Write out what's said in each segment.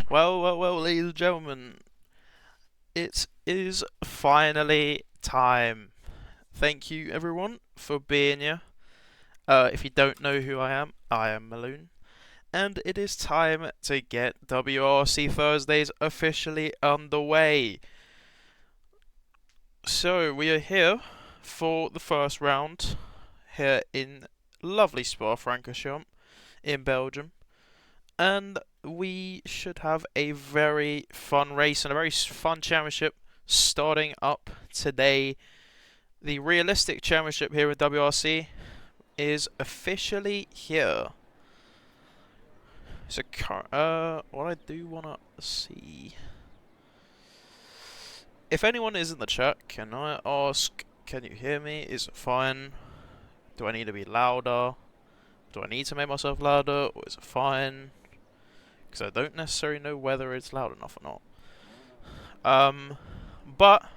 Well, ladies and gentlemen, it is finally time. Thank you, everyone, for being here. If you don't know who I am Maloon, and it is time to get WRC Thursdays officially underway. So, we are here for the first round here in lovely Spa-Francorchamps in Belgium. And we should have a very fun race and a very fun championship starting up today. The realistic championship here at WRC is officially here. So, what I do want to see, if anyone is in the chat, can I ask? Can you hear me? Is it fine? Do I need to be louder? Do I need to make myself louder, or is it fine? Because I don't necessarily know whether it's loud enough or not. But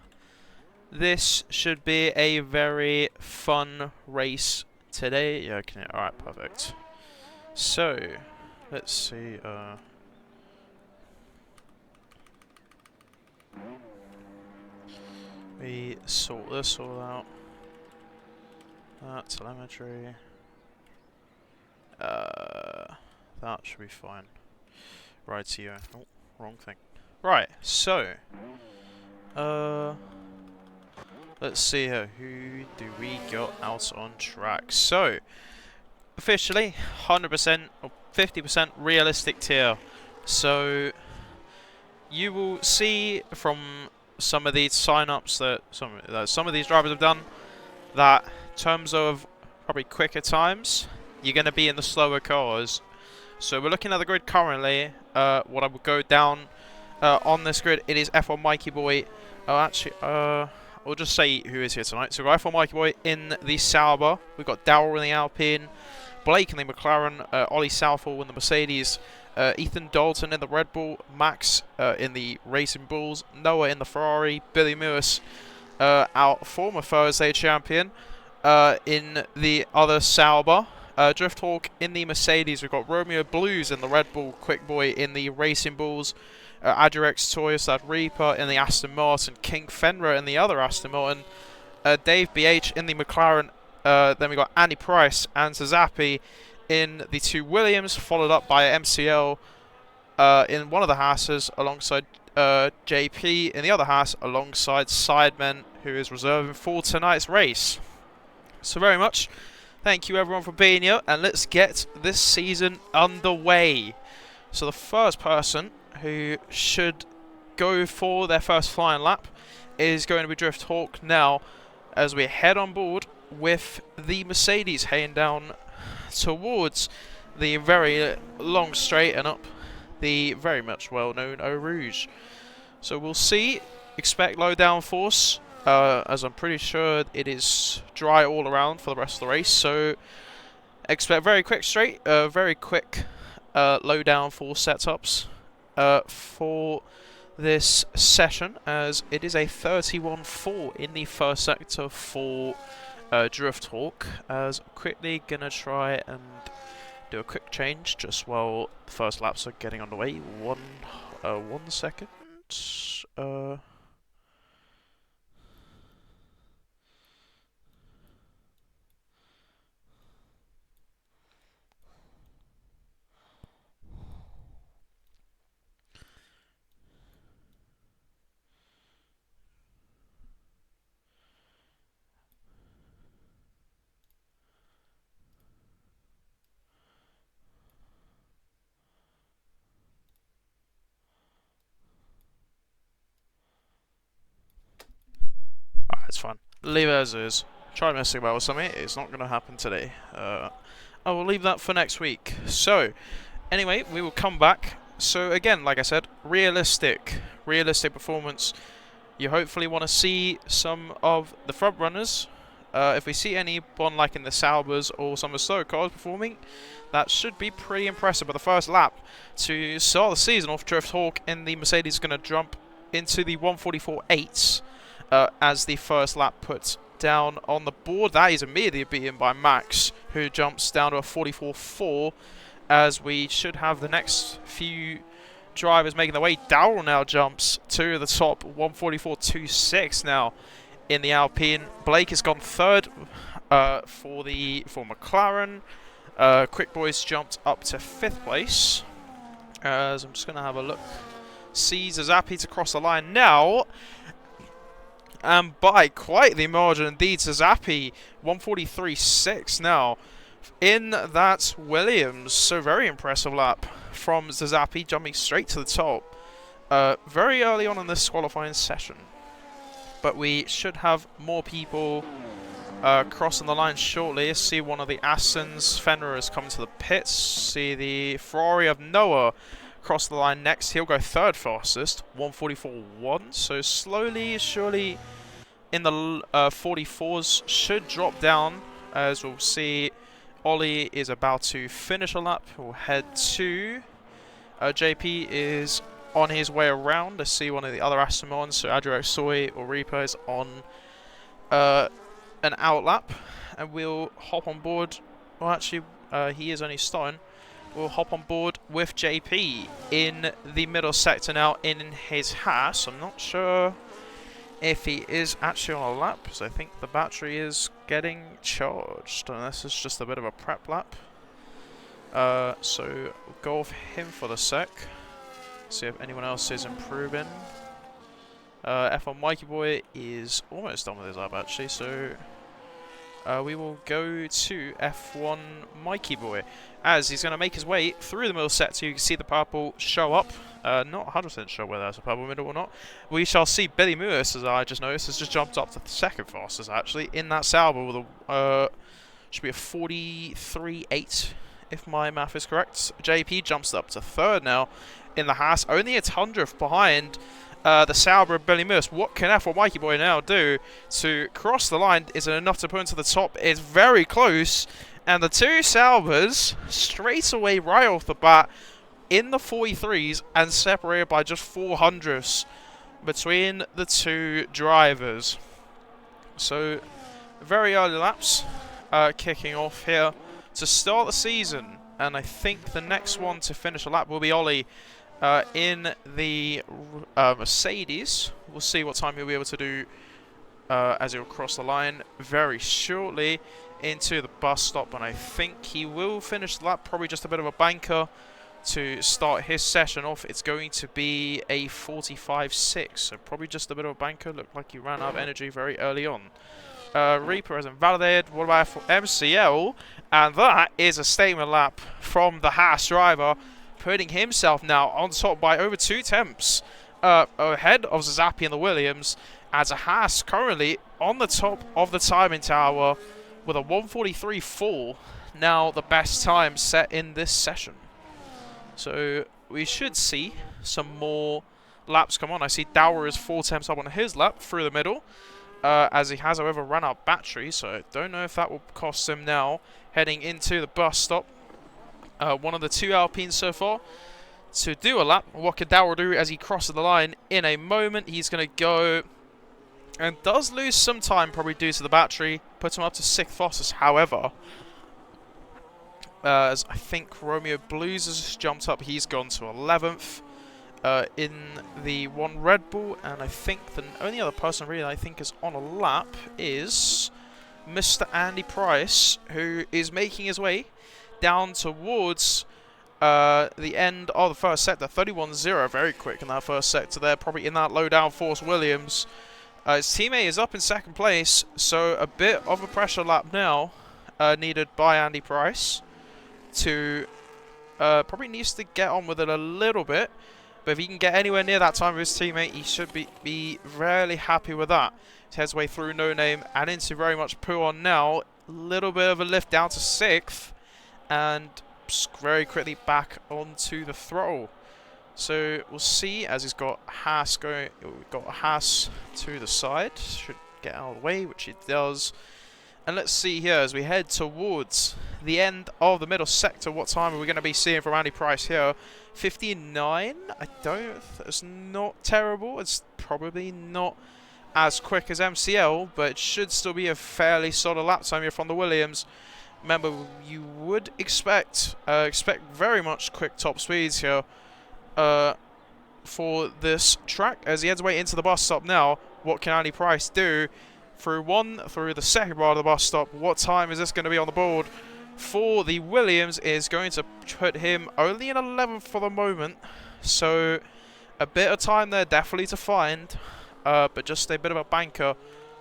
this should be a very fun race today. Yeah, alright, perfect. So, let's see, we sort this all out. Telemetry. That should be fine. Right, here. Oh, wrong thing. Right, so let's see here. Who do we got out on track? So, officially, 100% or 50% realistic tier. So, you will see from some of these sign-ups that some of these drivers have done that in terms of probably quicker times, you're going to be in the slower cars. So we're looking at the grid currently. What I would go down on this grid, it is F1 Mikey Boy. Oh, actually, I'll just say who is here tonight. So we've got F1 Mikey Boy in the Sauber. We've got Darrell in the Alpine, Blake in the McLaren, Ollie Southall in the Mercedes, Ethan Dalton in the Red Bull, Max in the Racing Bulls, Noah in the Ferrari, Billy Lewis, our former Thursday champion, in the other Sauber. Drifthawk in the Mercedes. We've got Romeo Blues in the Red Bull, Quick Boy in the Racing Bulls, Adirex Toyosad Reaper in the Aston Martin, King Fenrir in the other Aston Martin, Dave BH in the McLaren. Then we've got Andy Price and Zazapi in the two Williams, followed up by MCL in one of the Haas's alongside JP in the other Haas alongside Sidemen, who is reserving for tonight's race. So very much thank you everyone for being here, and let's get this season underway. So the first person who should go for their first flying lap is going to be Drifthawk now, as we head on board with the Mercedes heading down towards the very long straight and up the very much well-known Eau Rouge. So we'll see. Expect low downforce, as I'm pretty sure it is dry all around for the rest of the race. So expect very quick straight, very quick low downforce setups for this session, as it is a 31.4 in the first sector for Drifthawk. As I'm quickly gonna try and do a quick change just while the first laps are getting underway. 1 second. It's fine. Leave it as is. Try messing about with something. It's not going to happen today. I will leave that for next week. So, anyway, we will come back. So again, like I said, realistic performance. You hopefully want to see some of the front runners. If we see anyone like in the Saubers or some of the slow cars performing, that should be pretty impressive. But the first lap to start the season off, Drifthawk in the Mercedes is going to jump into the 144.8s. As the first lap puts down on the board. That is immediately beaten by Max, who jumps down to a 44.4, as we should have the next few drivers making their way. Darrell now jumps to the top, 144.26 now in the Alpine. Blake has gone third for McLaren. Quick Boys jumped up to 5th place. As I'm just going to have a look. Sees Zazapi to cross the line now. And by quite the margin indeed, Zazapi 143.6 now in that Williams. So very impressive lap from Zazapi, jumping straight to the top very early on in this qualifying session. But we should have more people crossing the line shortly. See one of the Astons. Fenrir has come to the pits. See the Ferrari of Noah cross the line next. He'll go third fastest, 144.1. So slowly, surely in the 44s should drop down, as we'll see. Ollie is about to finish a lap. We'll head to JP is on his way around. Let's see one of the other Astomons. So Adriac Soy or Reaper is on an out lap, and we'll hop on board. Well, actually, he is only starting. We'll hop on board with JP in the middle sector now in his Haas. I'm not sure if he is actually on a lap, because I think the battery is getting charged, and this is just a bit of a prep lap. So we'll go off him for the sec. See if anyone else is improving. F1 Mikey Boy is almost done with his lap actually, so we will go to F1 Mikey Boy as he's going to make his way through the middle sector. You can see the purple show up. Not 100% sure whether that's a purple middle or not. We shall see Billy Lewis, as I just noticed, has just jumped up to the second fastest actually in that Sauber with a should be a 43.8 if my math is correct. JP jumps up to third now in the Haas, only a 100th behind the Sauber of Billy Lewis. What can F1 Mikey Boy now do to cross the line? Is it enough to put him to the top? It's very close, and the two Saubers straight away right off the bat in the 43s and separated by just 400ths between the two drivers. So very early laps kicking off here to start the season, and I think the next one to finish a lap will be Ollie in the Mercedes. We'll see what time he'll be able to do as he'll cross the line very shortly into the bus stop, and I think he will finish the lap, probably just a bit of a banker to start his session off. It's going to be a 45.6, so probably just a bit of a banker. Looked like he ran out of energy very early on. Reaper has invalidated. What about for MCL? And that is a statement lap from the Haas driver, putting himself now on top by over 2 tenths ahead of Zazapi and the Williams, as a Haas currently on the top of the timing tower with a 143.4, now the best time set in this session. So we should see some more laps come on. I see Dower is 4 tenths up on his lap through the middle, as he has, however, run out battery, so I don't know if that will cost him now heading into the bus stop. One of the two Alpines so far to do a lap. What can Dower do as he crosses the line in a moment? He's going to go and does lose some time, probably due to the battery. Puts him up to 6th fastest, however. As I think Romeo Blues has jumped up, he's gone to 11th in the one Red Bull, and I think the only other person really I think is on a lap is Mr. Andy Price, who is making his way down towards the end of the first sector. 31.0, very quick in that first sector there, probably in that low downforce Williams. His teammate is up in 2nd place, so a bit of a pressure lap now needed by Andy Price to probably needs to get on with it a little bit, but if he can get anywhere near that time of his teammate, he should be really happy with that. He heads way through No Name and into very much Puon now. A little bit of a lift down to 6th, and very quickly back onto the throttle. So we'll see as he's got Haas going. We've got Haas to the side, should get out of the way, which he does. And let's see here as we head towards the end of the middle sector. What time are we going to be seeing from Andy Price here? 59. It's not terrible. It's probably not as quick as MCL, but it should still be a fairly solid lap time here from the Williams. Remember, you would expect very much quick top speeds here for this track as he heads away into the bus stop now. What can Ali Price do? Through the second bar of the bus stop. What time is this going to be on the board? For the Williams is going to put him only in 11th for the moment. So a bit of time there definitely to find. But just a bit of a banker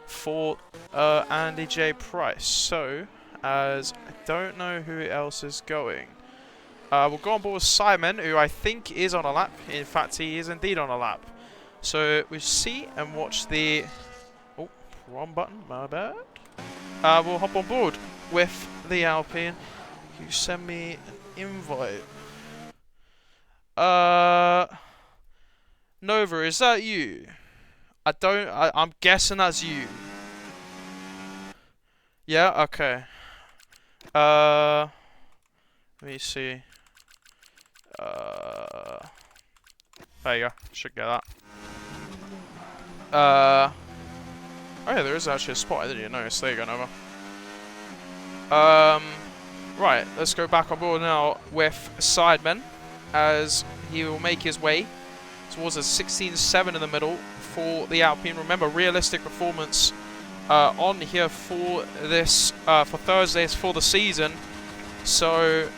for Andy J. Price. So, as I don't know who else is going. We'll go on board with Simon, who I think is on a lap. In fact, he is indeed on a lap. So, we'll see and watch the... Oh, wrong button, my bad. We'll hop on board with the Alpine. You send me an invite. Nova, is that you? I'm guessing that's you. Yeah, okay. Let me see. There you go. Should get that. Oh yeah, there is actually a spot I didn't notice. There you go, Nova. Right, let's go back on board now with Sidemen, as he will make his way towards a 16.7 in the middle for the Alpine. Remember, realistic performance on here for this for Thursdays for the season. So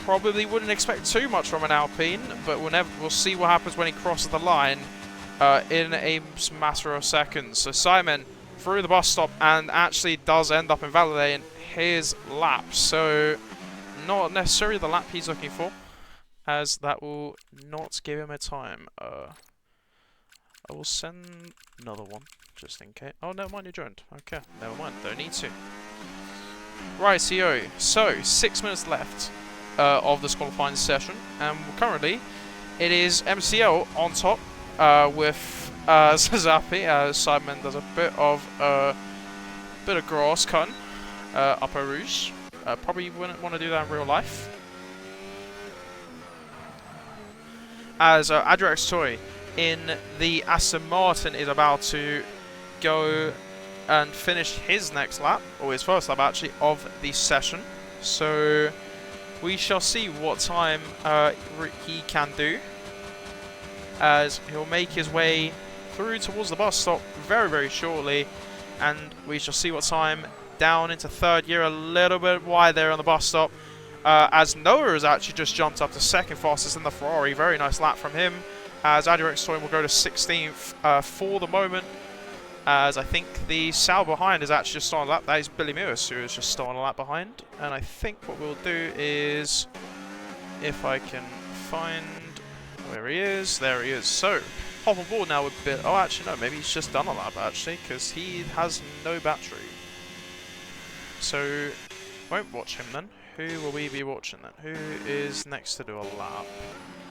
probably wouldn't expect too much from an Alpine, but we'll see what happens when he crosses the line in a matter of seconds. So Simon through the bus stop and actually does end up invalidating his lap. So not necessarily the lap he's looking for, as that will not give him a time. I will send another one just in case. Oh, never mind, you joined. Okay, never mind, don't need to. Right, so 6 minutes left of this qualifying session, and currently it is MCL on top with Zazapi. Simon does a bit of grass cutting up a rouge. Probably wouldn't want to do that in real life. As Adrex Toy in the Aston Martin is about to go and finish his next lap, or his first lap actually, of the session. So we shall see what time he can do, as he'll make his way through towards the bus stop very, very shortly, and we shall see what time down into third gear, a little bit wide there on the bus stop, as Noah has actually just jumped up to second fastest in the Ferrari. Very nice lap from him, as Adirex Toy will go to 16th for the moment, as I think the Sal behind is actually just on a lap. That is Billy Lewis, who is just on a lap behind. And I think what we'll do is, if I can find where he is, there he is. So, hop on board now with Bill. Oh, actually, no, maybe he's just done a lap, actually, because he has no battery. So, won't watch him then. Who will we be watching then? Who is next to do a lap?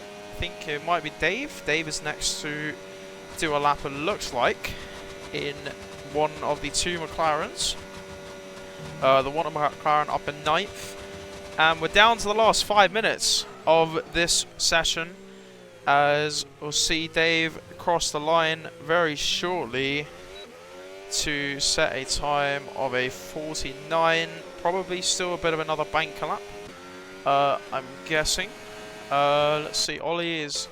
I think it might be Dave. Dave is next to do a lap, it looks like, in one of the two McLarens. The one McLaren up in 9th. And we're down to the last 5 minutes of this session, as we'll see Dave cross the line very shortly to set a time of a 49. Probably still a bit of another banker lap, I'm guessing. Let's see, Ollie is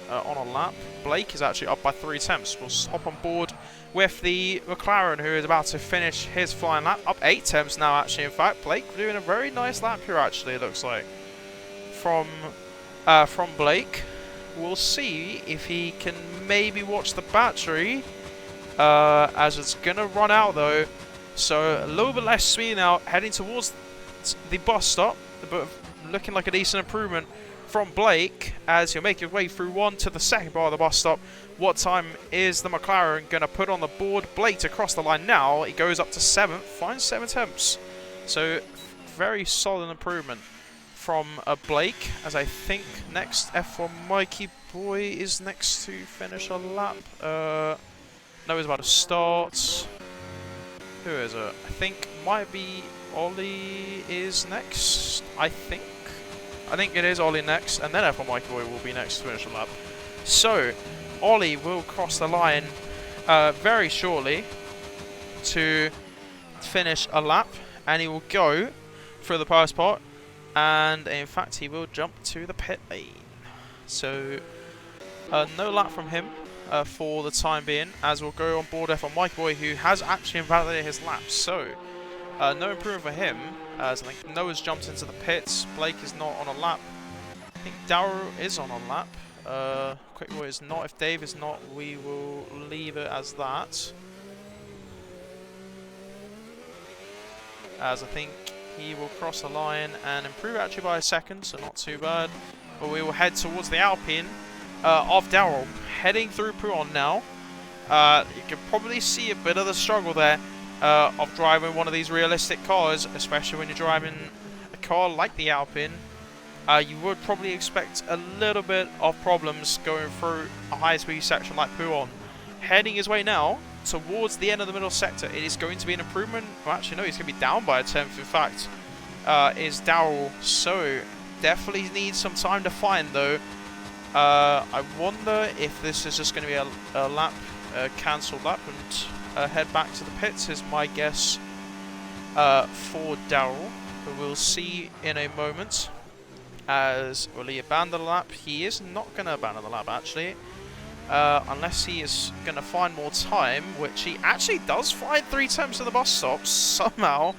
on a lap. Blake is actually up by 3 tenths. We'll hop on board with the McLaren, who is about to finish his flying lap. Up 8 tenths now, actually, in fact. Blake doing a very nice lap here, actually, it looks like. From Blake. We'll see if he can maybe watch the battery, as it's going to run out, though. So, a little bit less speed now, heading towards the bus stop, but looking like a decent improvement from Blake, as he'll make his way through one to the second bar of the bus stop. What time is the McLaren going to put on the board? Blake to cross the line now. He goes up to 7th, finds 7 tenths. So, very solid improvement from Blake, as I think next F1 Mikey Boy is next to finish a lap. No, he's about to start. Who is it? I think might be Ollie is next. I think it is Ollie next, and then F1 Mikey Boy will be next to finish a lap. So Ollie will cross the line very shortly to finish a lap, and he will go through the first part, and in fact he will jump to the pit lane. So No lap from him for the time being, as we'll go on board F1 Mikey Boy, who has actually invalidated his lap. So, no improvement for him, as I think Noah's jumped into the pits. Blake is not on a lap. I think Darrow is on a lap. Quick Boy is not. If Dave is not, we will leave it as that. As I think he will cross the line and improve actually by a second, so not too bad. But we will head towards the Alpine of Darrell, heading through Pouhon now. You can probably see a bit of the struggle there of driving one of these realistic cars, especially when you're driving a car like the Alpine. You would probably expect a little bit of problems going through a high-speed section like Pouhon. Heading his way now towards the end of the middle sector. It is going to be an improvement. Well, actually, no, he's going to be down by a 10th, in fact, is Darrell. So, definitely needs some time to find, though. I wonder if this is just going to be a lap, cancelled lap, and head back to the pits is my guess for Darrell. But we'll see in a moment. As will he abandon the lap? He is not going to abandon the lap, actually. Unless he is going to find more time, which he actually does find 3 attempts at the bus stop somehow.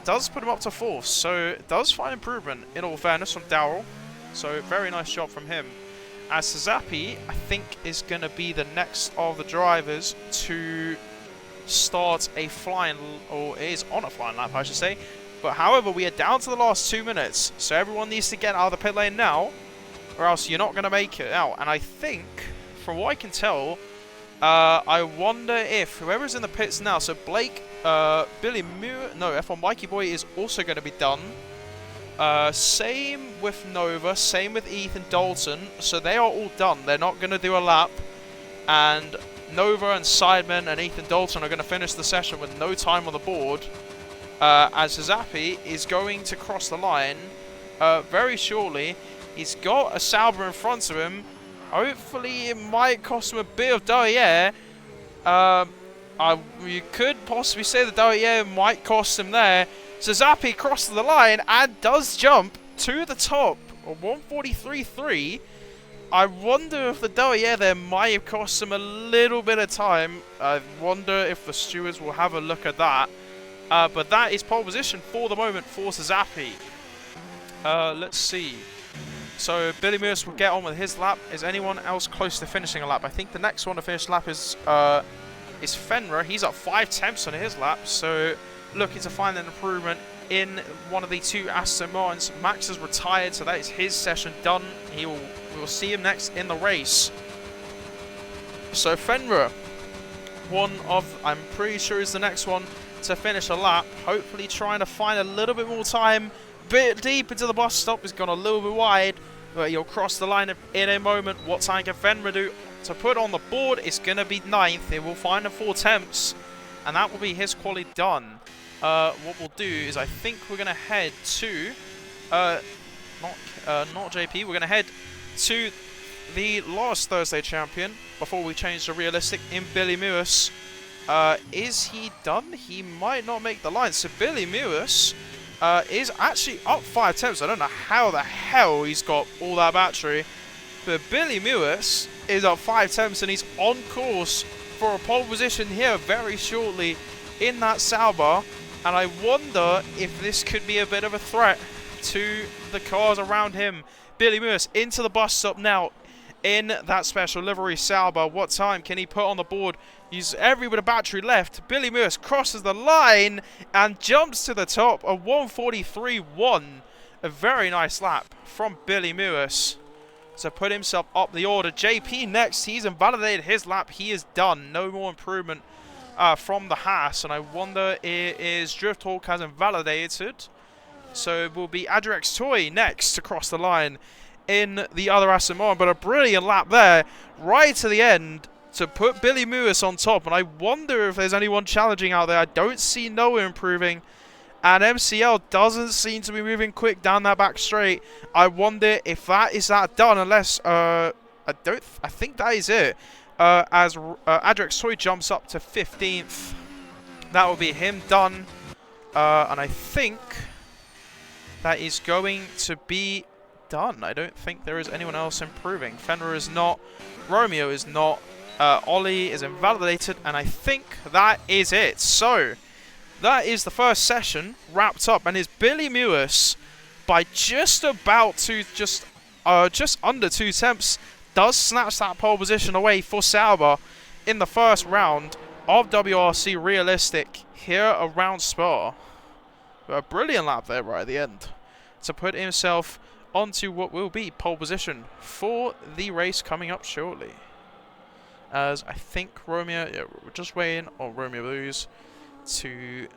Does put him up to 4th, so does find improvement in all fairness from Darrell. So very nice job from him. As Suzapi, I think, is going to be the next of the drivers to start a flying, or is on a flying lap, I should say. But however, we are down to the last 2 minutes, so everyone needs to get out of the pit lane now, or else you're not going to make it out. And I think, from what I can tell, I wonder if whoever's in the pits now, so Blake, Billy Muir, no, F1 Mikey Boy is also going to be done. Same with Nova, same with Ethan Dalton, so they are all done. They're not going to do a lap, and Nova and Sidemen and Ethan Dalton are going to finish the session with no time on the board. As Zappy is going to cross the line very shortly. He's got a Sauber in front of him. Hopefully it might cost him a bit of derriere. You could possibly say the derriere might cost him there. So Zappy crosses the line and does jump to the top of 143.3. I wonder if the derriere there might have cost him a little bit of time. I wonder if the stewards will have a look at that. But that is pole position for the moment for Suzapi. Let's see. So Billy Mears will get on with his lap. Is anyone else close to finishing a lap? I think the next one to finish lap is Fenrir. He's up 5 tenths on his lap. So looking to find an improvement in one of the 2 Aston Martins. Max has retired, so that is his session done. We will see him next in the race. So Fenrir, one of, I'm pretty sure is the next one to finish a lap, hopefully trying to find a little bit more time. Bit deep into the bus stop, has gone a little bit wide, but he'll cross the line in a moment. What time can Fenrir do to put on the board? It's going to be 9th. He will find the 4 temps, and that will be his quali done. What we'll do is I think we're going to head to, not JP, we're going to head to the last Thursday champion before we change to realistic in Billy Mewis. Is he done? He might not make the line. So Billy Mewis is actually up 5 temps. I don't know how the hell he's got all that battery. But Billy Mewis is up 5 temps and he's on course for a pole position here very shortly in that Sauber. And I wonder if this could be a bit of a threat to the cars around him. Billy Mewis into the bus stop now in that special livery Sauber. What time can he put on the board? He's every bit of battery left. Billy Mewis crosses the line and jumps to the top of 143.1. A very nice lap from Billy Mewis to put himself up the order. JP next. He's invalidated his lap. He is done. No more improvement from the Haas. And I wonder is Drift Hawk has invalidated. So it will be Adrex Toy next to cross the line in the other Aston Martin. But a brilliant lap there right to the end to put Billy Mewis on top. And I wonder if there's anyone challenging out there. I don't see Noah improving. And MCL doesn't seem to be moving quick down that back straight. I wonder if that is done, unless I think that is it. As Adrex Toy jumps up to 15th. That will be him done. And I think that is going to be done. I don't think there is anyone else improving. Fenrir is not. Romeo is not. Ollie is invalidated, and I think that is it. So, that is the first session wrapped up, and is Billy Mewis by just about to just under 2 temps does snatch that pole position away for Sauber in the first round of WRC Realistic here around Spa. A brilliant lap there right at the end to put himself onto what will be pole position for the race coming up shortly. As I think Romeo, yeah, we're just waiting on Romeo Blues to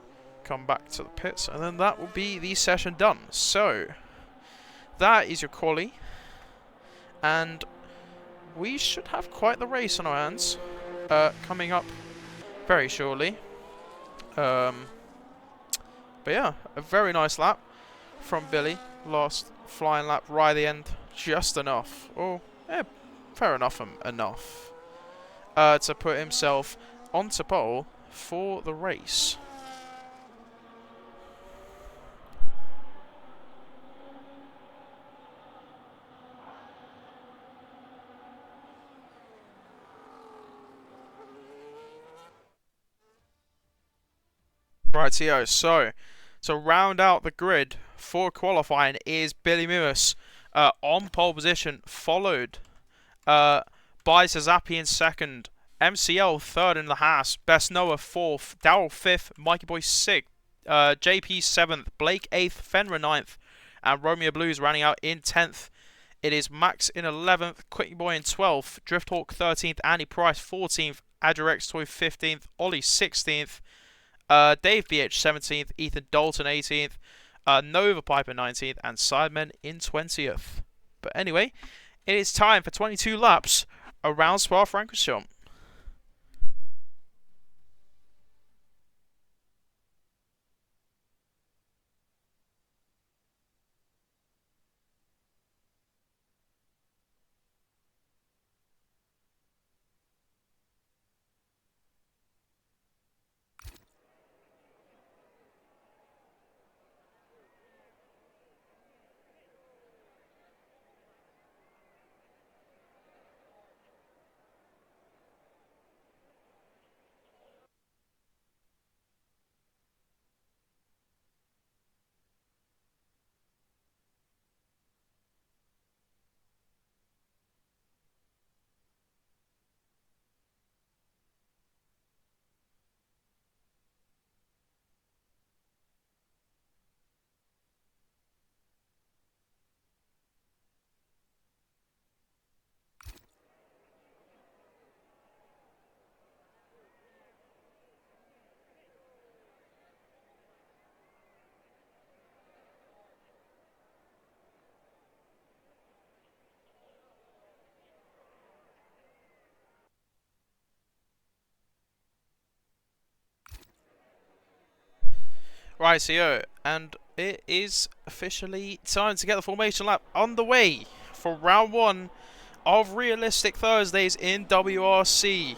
come back to the pits, and then that will be the session done. So that is your quali, and we should have quite the race on our hands coming up very shortly. But yeah, a very nice lap from Billy. Last flying lap right at the end, just enough. Oh, yeah, fair enough. To put himself onto pole for the race. Rightio, so to round out the grid for qualifying is Billy Mewis on pole position, followed by Sazapi in second, MCL third in the Haas, Best Noah fourth, Darrell fifth, Mikey Boy sixth, JP seventh, Blake eighth, Fenrir ninth, and Romeo Blues rounding out in 10th. It is Max in 11th, Quickie Boy in 12th, Drifthawk 13th, Andy Price 14th, Adrex Toy 15th, Ollie 16th, Dave BH 17th, Ethan Dalton 18th, Nova Piper 19th, and Sidemen in 20th. But anyway, it is time for 22 laps around Spa-Francorchamps. Rightio, and it is officially time to get the formation lap underway for round 1 of Realistic Thursdays in WRC.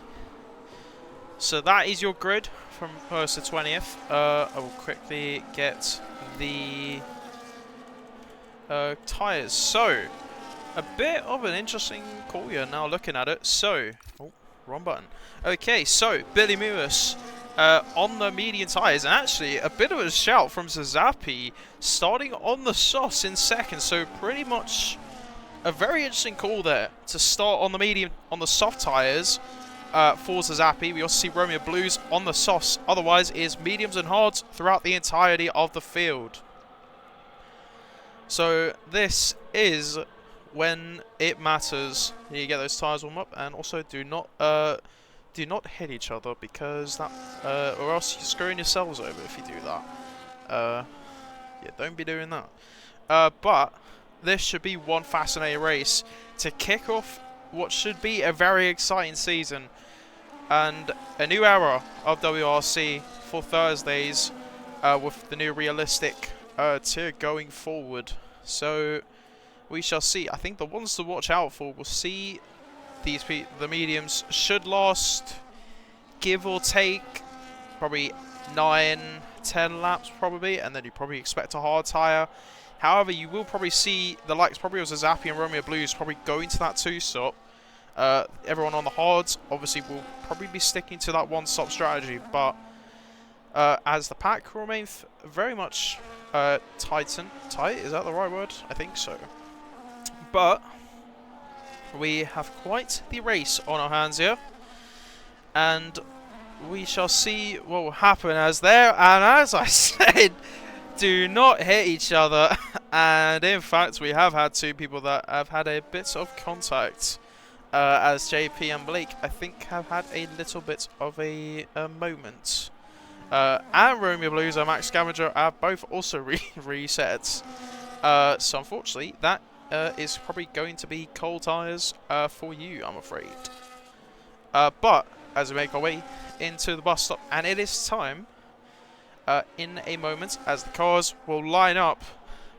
So that is your grid from 1st to 20th. I will quickly get the tyres. So, a bit of an interesting call here now looking at it. So, oh, wrong button. Okay, so Billy Mewis on the medium tyres, and actually a bit of a shout from Zazapi starting on the sauce in second. So pretty much a very interesting call there to start on the medium, on the soft tyres for Zazapi. We also see Romeo Blues on the sauce. Otherwise, is mediums and hards throughout the entirety of the field. So this is when it matters. You get those tyres warm up, and also do not hit each other, because that or else you're screwing yourselves over if you do that. Yeah, don't be doing that. But this should be one fascinating race to kick off what should be a very exciting season and a new era of WRC for Thursdays with the new realistic tier going forward. So we shall see. I think the ones to watch out for, we'll see the mediums should last, give or take, probably 9-10 laps probably, and then you probably expect a hard tyre However, you will probably see the likes probably of Zappy and Romeo Blues probably going to that 2-stop. Everyone on the hards obviously will probably be sticking to that 1-stop strategy, but as the pack will remain very much tight, is that the right word? I think so. But we have quite the race on our hands here, and we shall see what will happen as I said, do not hit each other. And in fact, we have had two people that have had a bit of contact, as JP and Blake, I think, have had a little bit of a moment. And Romeo Blues and Max Scavenger are both also reset. So unfortunately, that is probably going to be cold tyres for you, I'm afraid. But as we make our way into the bus stop, and it is time in a moment as the cars will line up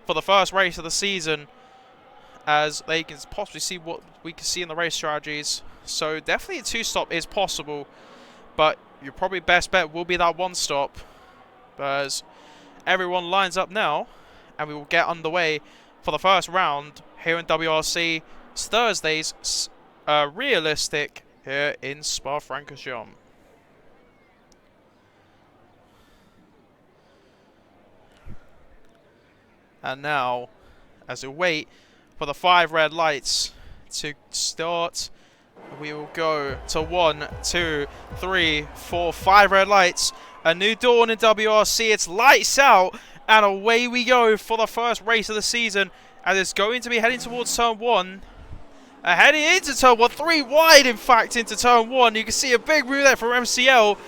for the first race of the season, as they can possibly see what we can see in the race strategies. So definitely a 2-stop is possible, but your probably best bet will be that 1-stop, as everyone lines up now, and we will get underway for the first round here in WRC. It's Thursday's realistic here in Spa-Francorchamps. And now, as we wait for the 5 red lights to start, we will go to 1, 2, 3, 4, 5 red lights. A new dawn in WRC. It's lights out, and away we go for the first race of the season. And it's going to be heading towards turn 1. Heading into turn 1, 3 wide, in fact, into turn 1. You can see a big move there from MCL.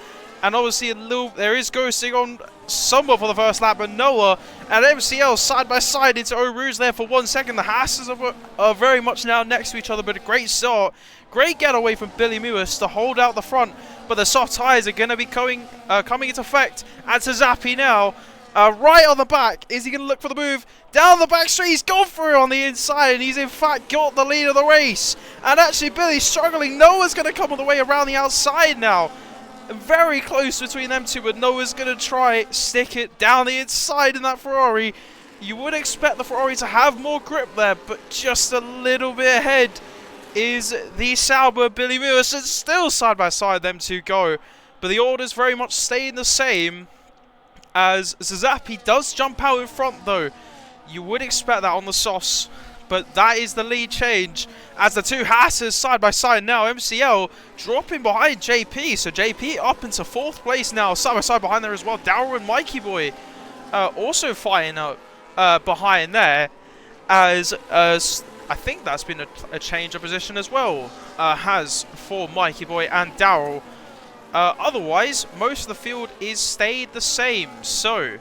And obviously, there is ghosting on somewhat for the first lap, but Noah and MCL side by side into Eau Rouge there for 1 second. The Hasses are very much now next to each other, but a great start. Great getaway from Billy Lewis to hold out the front, but the soft tyres are going to be coming into effect. And to Zappy now, right on the back. Is he going to look for the move? Down the back straight, he's gone through on the inside, and he's in fact got the lead of the race. And actually, Billy's struggling. Noah's going to come all the way around the outside now. Very close between them two, but Noah's going to try stick it down the inside in that Ferrari. You would expect the Ferrari to have more grip there, but just a little bit ahead is the Sauber Billy Lewis, and still side by side them two go. But the orders very much staying the same, as Zappy does jump out in front though. You would expect that on the softs, but that is the lead change as the two Hasses side by side now. MCL dropping behind JP, so JP up into 4th place now, side by side behind there as well. Daryl and Mikey Boy also fighting up behind there, as I think that's been a change of position as well, has for Mikey Boy and Daryl. Otherwise, most of the field is stayed the same. So,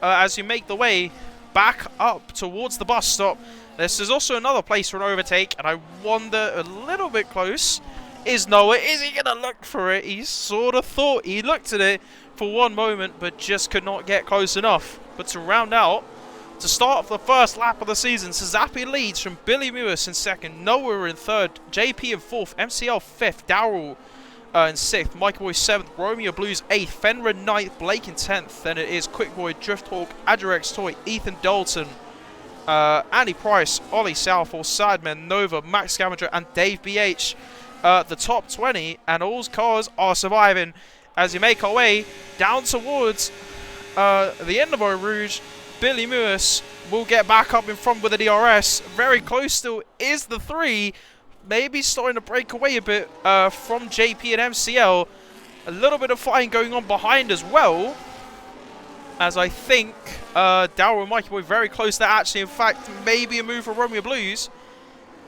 as you make the way back up towards the bus stop, this is also another place for an overtake, and I wonder, a little bit close, is Noah. Is he going to look for it? He sort of thought he looked at it for one moment, but just could not get close enough. But to round out, to start off the first lap of the season, Zappy leads from Billy Lewis in 2nd, Noah in 3rd, JP in 4th, MCL 5th, Daryl in 6th, Mike Boy 7th, Romeo Blues 8th, Fenrir 9th, Blake in 10th. Then it is Quick Boy, Drifthawk, Adurex Toy, Ethan Dalton, Andy Price, Ollie Southall, Sidemen, Nova, Max Scavenger, and Dave BH. The top 20, and all cars are surviving as you make our way down towards the end of Eau Rouge. Billy Lewis will get back up in front with the DRS. Very close still is the 3. Maybe starting to break away a bit from JP and MCL. A little bit of fighting going on behind as well, as I think Daryl and Mikey Boy very close there. Actually, in fact, maybe a move for Romeo Blues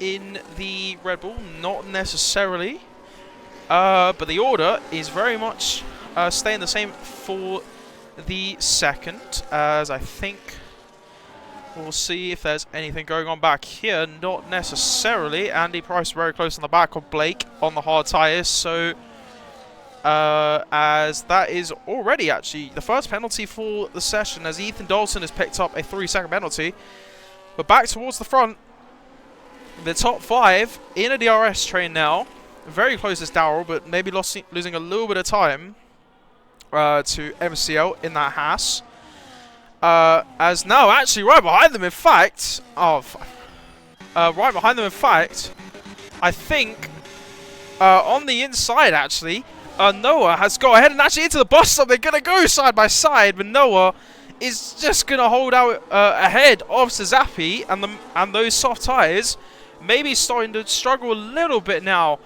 in the Red Bull. Not necessarily. But the order is very much staying the same for the 2nd, as I think we'll see if there's anything going on back here. Not necessarily. Andy Price very close on the back of Blake on the hard tyres. So, as that is already actually the first penalty for the session, as Ethan Dalton has picked up a 3-second penalty. But back towards the front, the top 5 in a DRS train now. Very close is Daryl, but maybe losing a little bit of time to MCL in that Haas. As now, actually, right behind them, in fact, right behind them, in fact, I think, on the inside, actually, Noah has got ahead and actually into the bus stop. They're going to go side by side, but Noah is just going to hold out ahead of Suzapi, and those soft tyres maybe starting to struggle a little bit now,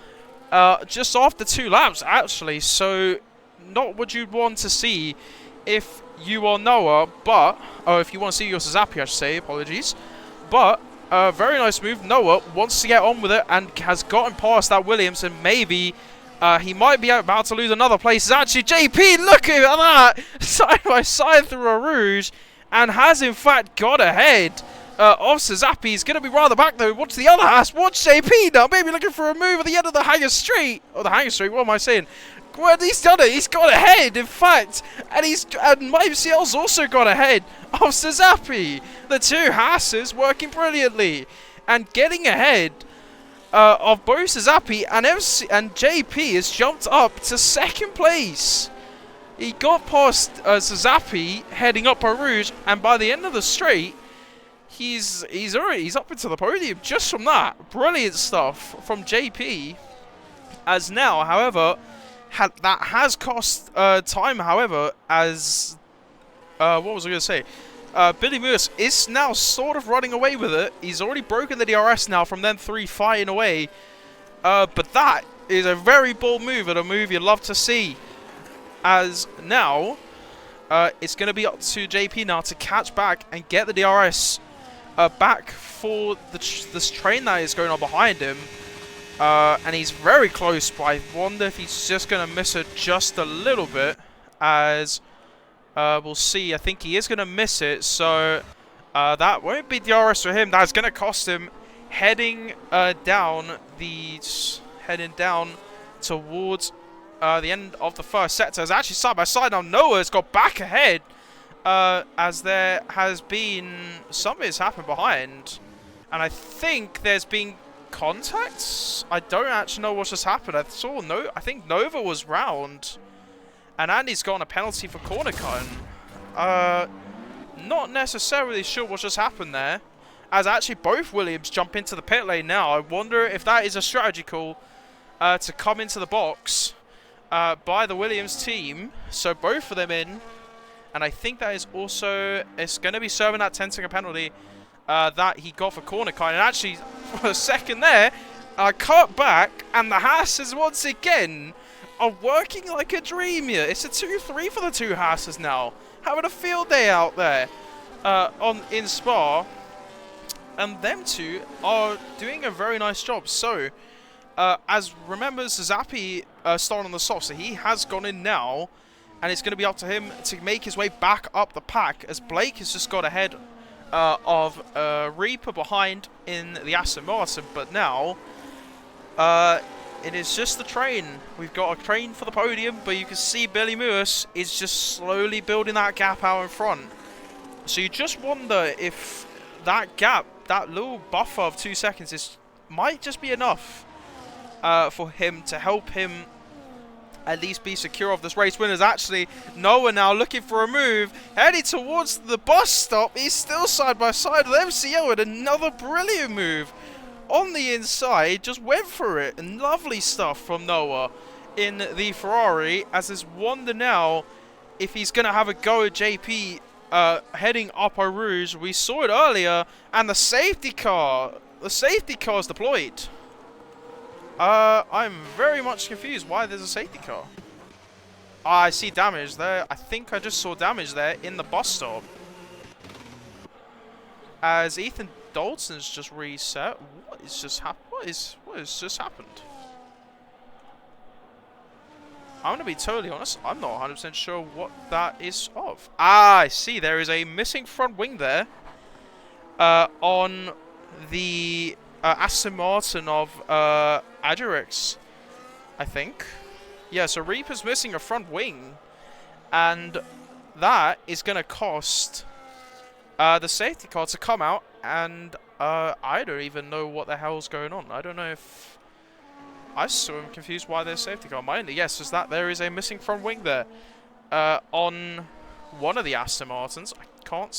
just after 2 laps, actually. So, not what you'd want to see if you are Noah, but, if you want to see your Suzapi, I should say, apologies. But, very nice move. Noah wants to get on with it and has gotten past that Williams, and maybe he might be about to lose another place. It's actually JP, look at that! Side by side through a Rouge, and has in fact got ahead of Suzapi. He's going to be rather back though. Watch the other Haas. Watch JP now, maybe looking for a move at the end of the Hanger Street. Or the Hanger Street, what am I saying? Well, he's done it. He's got ahead, in fact. And MCL's also got ahead of Suzapi. The 2 Haas's working brilliantly. And getting ahead of both Suzapi and JP has jumped up to 2nd place. He got past Suzapi heading up a Rouge, and by the end of the straight, he's up into the podium just from that. Brilliant stuff from JP. As now, however, that has cost time, however, as what was I going to say? Billy Moose is now sort of running away with it. He's already broken the DRS now from them 3 fighting away. But that is a very bold move, and a move you'd love to see. As now, it's going to be up to JP now to catch back and get the DRS back for this train that is going on behind him. And he's very close, but I wonder if he's just going to miss it just a little bit. As we'll see, I think he is going to miss it. So that won't be DRS for him. That's going to cost him heading down towards the end of the first sector. It's actually side by side now. Noah's got back ahead. As there has been something that's happened behind, and I think there's been contacts. I don't actually know what's just happened. I think Nova was round, and Andy's gotten a penalty for corner cutting. Not necessarily sure what's just happened there, as actually both Williams jump into the pit lane now. I wonder if that is a strategy call to come into the box by the Williams team. So both of them in. And I think that is also, it's going to be serving that 10-second penalty that he got for corner cutting. And actually, for a second there, cut back, and the Haas's once again are working like a dream here. It's a 2-3 for the 2 Haas's now. Having a field day out there in Spa. And them 2 are doing a very nice job. So, as remember, Suzapi started on the soft, so he has gone in now. And it's going to be up to him to make his way back up the pack, as Blake has just got ahead of Reaper behind in the Aston Martin. But now, it is just the train. We've got a train for the podium, but you can see Billy Moose is just slowly building that gap out in front. So you just wonder if that gap, that little buffer of 2 seconds, might just be enough for him to help him at least be secure of this race. Winners actually Noah now looking for a move, heading towards the bus stop. He's still side by side with MCO, and another brilliant move on the inside, just went for it. And lovely stuff from Noah in the Ferrari, as there's wonder now if he's going to have a go at JP heading up a Rouge. We saw it earlier, and the safety car is deployed. I'm very much confused why there's a safety car. I see damage there. I think I just saw damage there in the bus stop. As Ethan Dalton's just reset. What has just happened? I'm going to be totally honest. I'm not 100% sure what that is of. Ah, I see. There is a missing front wing there. On the Aston Martin of Ajax, I think. Yeah, so Reaper's missing a front wing, and that is going to cost the safety car to come out, and I don't even know what the hell's going on. I don't know if... I still am confused why there's a safety car. My only guess is that there is a missing front wing there on one of the Aston Martins. I Can't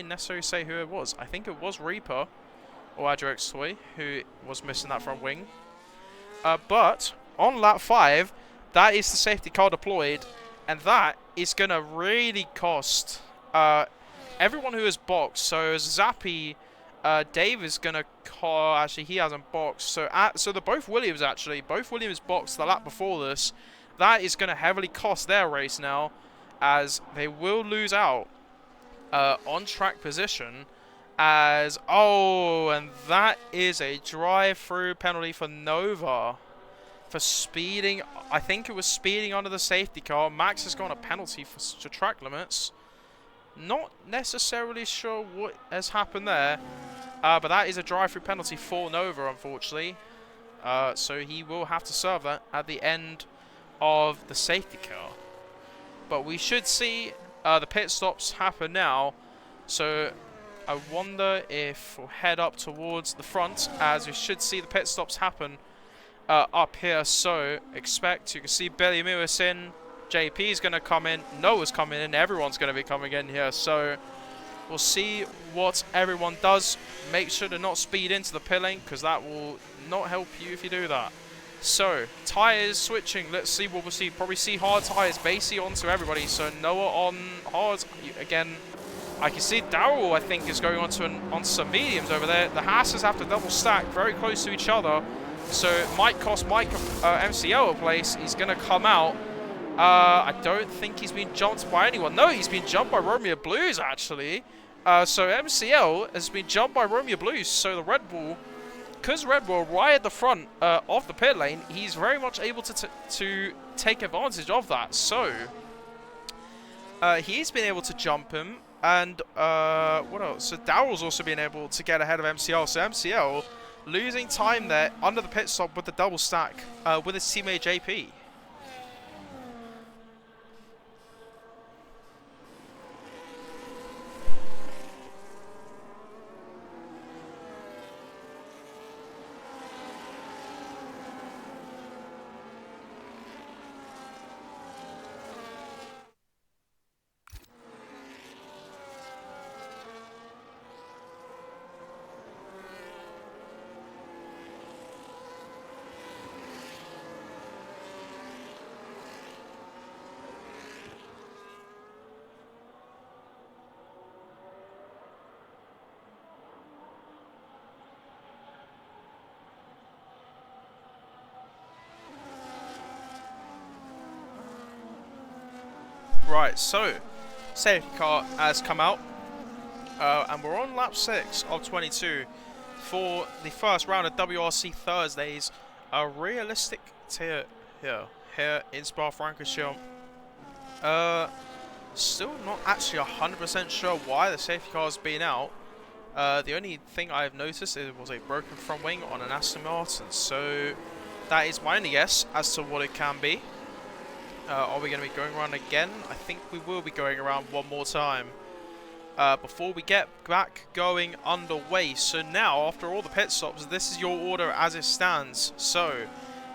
necessarily say who it was. I think it was Reaper or Adrex Toy who was missing that front wing. But on lap 5, that is the safety car deployed, and that is going to really cost everyone who is boxed. So Zappy, Dave is going to actually he hasn't boxed. So they're both Williams actually. Both Williams boxed the lap before this. That is going to heavily cost their race now, as they will lose out on track position. And that is a drive-through penalty for Nova for speeding. I think it was speeding under the safety car. Max has got a penalty for track limits. Not necessarily sure what has happened there, but that is a drive-through penalty for Nova, unfortunately. So he will have to serve that at the end of the safety car. But we should see the pit stops happen now. So I wonder if we'll head up towards the front, as we should see the pit stops happen up here. So you can see Billy Lewis in, JP's going to come in, Noah's coming in, everyone's going to be coming in here. So we'll see what everyone does. Make sure to not speed into the pit lane, because that will not help you if you do that. So tyres switching. Let's see what we'll see. Probably see hard tyres basically onto everybody. So Noah on hard again. I can see Daryl, I think, is going on some mediums over there. The Haas's have to double stack very close to each other. So it might cost Mike MCL a place. He's going to come out. I don't think he's been jumped by anyone. No, he's been jumped by Romeo Blues, actually. So MCL has been jumped by Romeo Blues. So the Red Bull, because Red Bull right at the front of the pit lane, he's very much able to take advantage of that. So he's been able to jump him. And what else? So Daryl's also been able to get ahead of MCL. So MCL losing time there under the pit stop with the double stack with his teammate JP. Right, so safety car has come out, and we're on lap 6 of 22 for the first round of WRC Thursdays. A realistic tier here in Spa-Francorchamps. Still not actually 100% sure why the safety car has been out. The only thing I've noticed was a broken front wing on an Aston Martin, so that is my only guess as to what it can be. Are we going to be going around again? I think we will be going around one more time before we get back going underway. So now, after all the pit stops, this is your order as it stands. So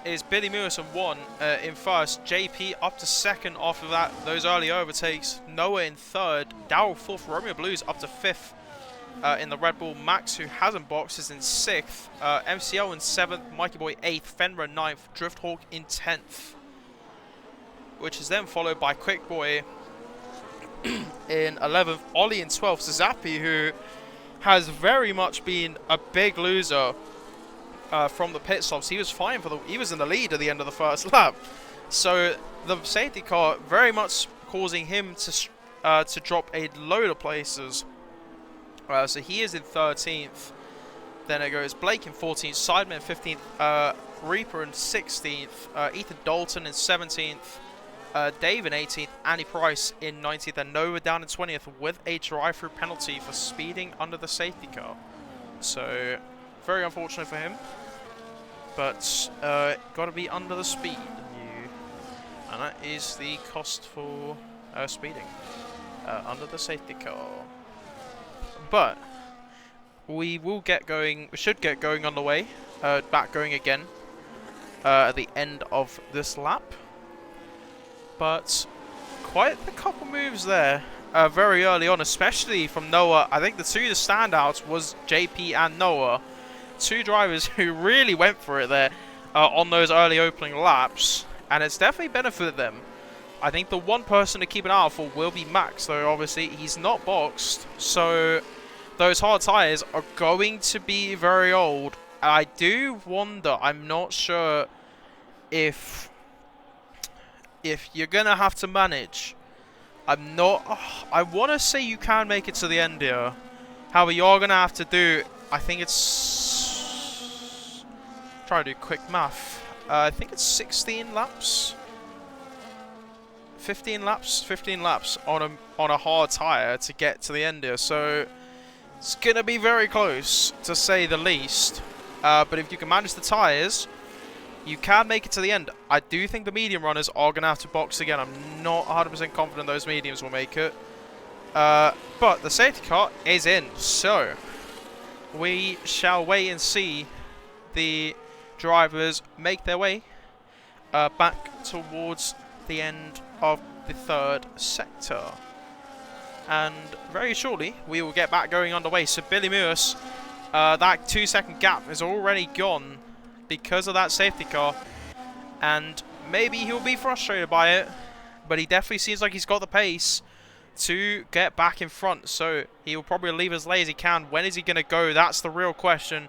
it is Billy Lewis in 1 in first, JP up to 2nd after those early overtakes, Noah in 3rd, Daryl 4th, Romeo Blues up to 5th in the Red Bull, Max, who hasn't boxed, is in 6th, MCL in 7th, Mikey Boy 8th, Fenrir in 9th, Drifthawk in 10th. Which is then followed by Quick Boy in 11th, Ollie in 12th, Zappy, who has very much been a big loser from the pit stops. He was fine he was in the lead at the end of the first lap. So the safety car very much causing him to drop a load of places. So he is in 13th. Then it goes Blake in 14th, Sideman in 15th, Reaper in 16th, Ethan Dalton in 17th. Dave in 18th, Andy Price in 19th, and Noah down in 20th with a drive-through penalty for speeding under the safety car. So, very unfortunate for him. But, got to be under the speed. And that is the cost for speeding under the safety car. But, we should get going on the way, back going again at the end of this lap. But quite a couple moves there very early on, especially from Noah. I think the two standouts was JP and Noah. Two drivers who really went for it there on those early opening laps, and it's definitely benefited them. I think the one person to keep an eye out for will be Max, though obviously he's not boxed, so those hard tyres are going to be very old. I do wonder, I'm not sure if you're going to have to manage. I want to say you can make it to the end here. However, you're going to have to do, I think it's, try to do quick math. I think it's 16 laps. 15 laps on a hard tyre to get to the end here. So it's going to be very close, to say the least. But if you can manage the tyres, you can make it to the end. I do think the medium runners are going to have to box again. I'm not 100% confident those mediums will make it. But the safety car is in. So we shall wait and see the drivers make their way back towards the end of the third sector. And very shortly, we will get back going underway. So Billy Lewis, that 2-second gap is already gone because of that safety car, and maybe he'll be frustrated by it, but he definitely seems like he's got the pace to get back in front, so he will probably leave as late as he can. When is he going to go? That's the real question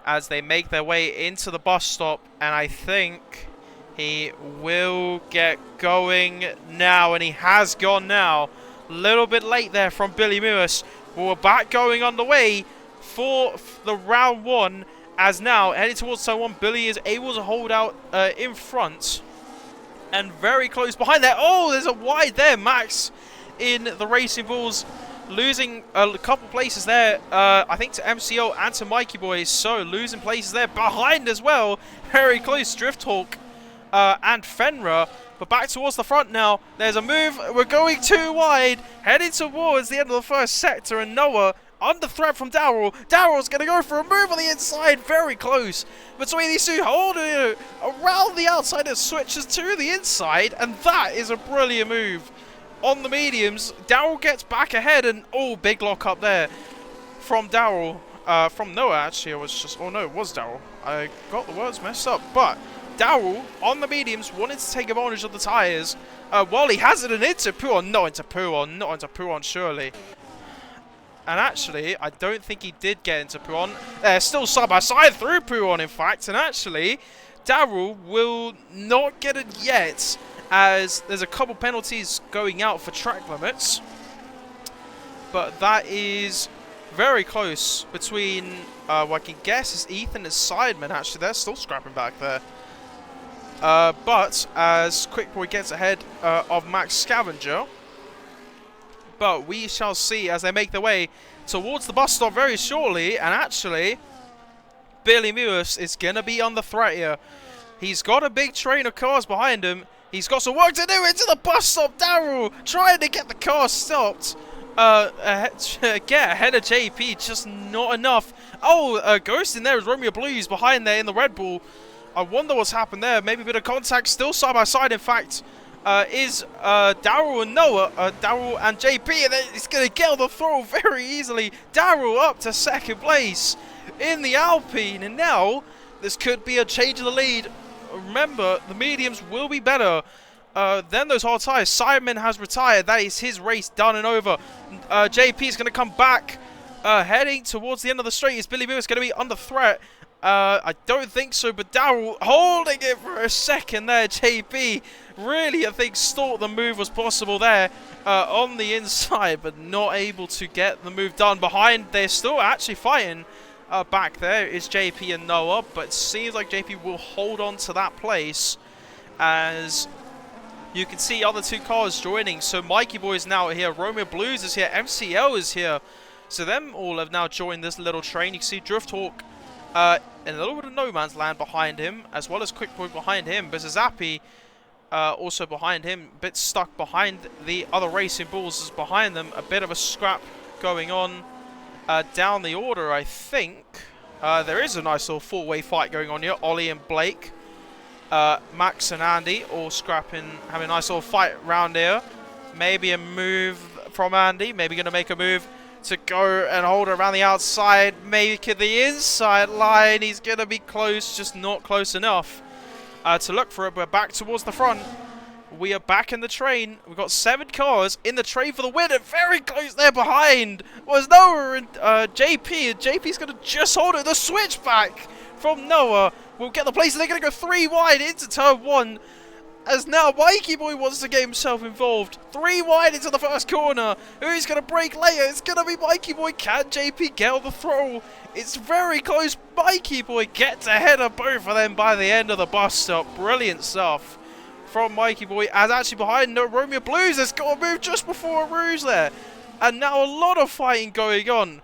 as they make their way into the bus stop, and I think he will get going now, and he has gone now. A little bit late there from Billy Lewis. We're back going on the way for the round one. As now, heading towards turn one, Billy is able to hold out in front and very close behind there. Oh, there's a wide there. Max in the Racing Bulls losing a couple places there, I think to MCO and to Mikey Boys. So losing places there behind as well. Very close, Drift Hawk and Fenra. But back towards the front now. There's a move. We're going too wide. Heading towards the end of the first sector, and Noah under threat from Daryl. Daryl's going to go for a move on the inside. Very close between these two. Holding it around the outside. It switches to the inside. And that is a brilliant move on the mediums. Daryl gets back ahead. And oh, big lock up there from Daryl. From Noah, actually. It was just... Oh, no, it was Daryl. I got the words messed up. But Daryl on the mediums wanted to take advantage of the tyres. While he has it into Puon. Not into Puon, surely. And actually, I don't think he did get into Puon. They're still side by side through Puon, in fact. And actually, Daryl will not get it yet, as there's a couple penalties going out for track limits. But that is very close between, what I can guess is Ethan and Sideman. Actually, they're still scrapping back there. But as Quickboy gets ahead of Max Scavenger. But we shall see as they make their way towards the bus stop very shortly. And actually, Billy Lewis is going to be on the threat here. He's got a big train of cars behind him. He's got some work to do into the bus stop. Daryl trying to get the car stopped. Get ahead of JP, just not enough. Oh, Ghost in there is Romeo Blues behind there in the Red Bull. I wonder what's happened there. Maybe a bit of contact still side by side, in fact. Is Daryl and Noah, Daryl and JP, and he's going to get on the throttle very easily. Daryl up to second place in the Alpine, and now this could be a change of the lead. Remember, the mediums will be better than those hard tyres. Simon has retired. That is his race done and over. JP is going to come back, heading towards the end of the straight. Is Billy Lewis going to be under threat? I don't think so, but Daryl holding it for a second there. JP really, I think, thought the move was possible there on the inside, but not able to get the move done. Behind, they're still actually fighting. Back there is JP and Noah, but it seems like JP will hold on to that place as you can see other two cars joining. So Mikey Boy is now here, Romeo Blues is here, MCL is here. So them all have now joined this little train. You can see Drift Hawk in a little bit of no man's land behind him, as well as Quick Boy behind him. But Zappy also behind him, a bit stuck behind the other Racing Bulls is behind them. A bit of a scrap going on down the order, I think. There is a nice little four-way fight going on here. Ollie and Blake, Max and Andy all scrapping, having a nice little fight round here. Maybe a move from Andy. Maybe going to make a move to go and hold it around the outside. Make it the inside line. He's going to be close, just not close enough to look for it. We're back towards the front. We are back in the train. We've got 7 cars in the train for the win. And very close there behind was Noah and JP. And JP's going to just hold it. The switchback from Noah will get the place. And they're going to go 3 wide into turn 1. As now Mikey Boy wants to get himself involved. 3 wide into the first corner. Who's going to break later? It's going to be Mikey Boy. Can JP get on the throttle? It's very close. Mikey Boy gets ahead of both of them by the end of the bus stop. Brilliant stuff from Mikey Boy. As actually behind Romeo Blues has got a move just before a Rouge there. And now a lot of fighting going on.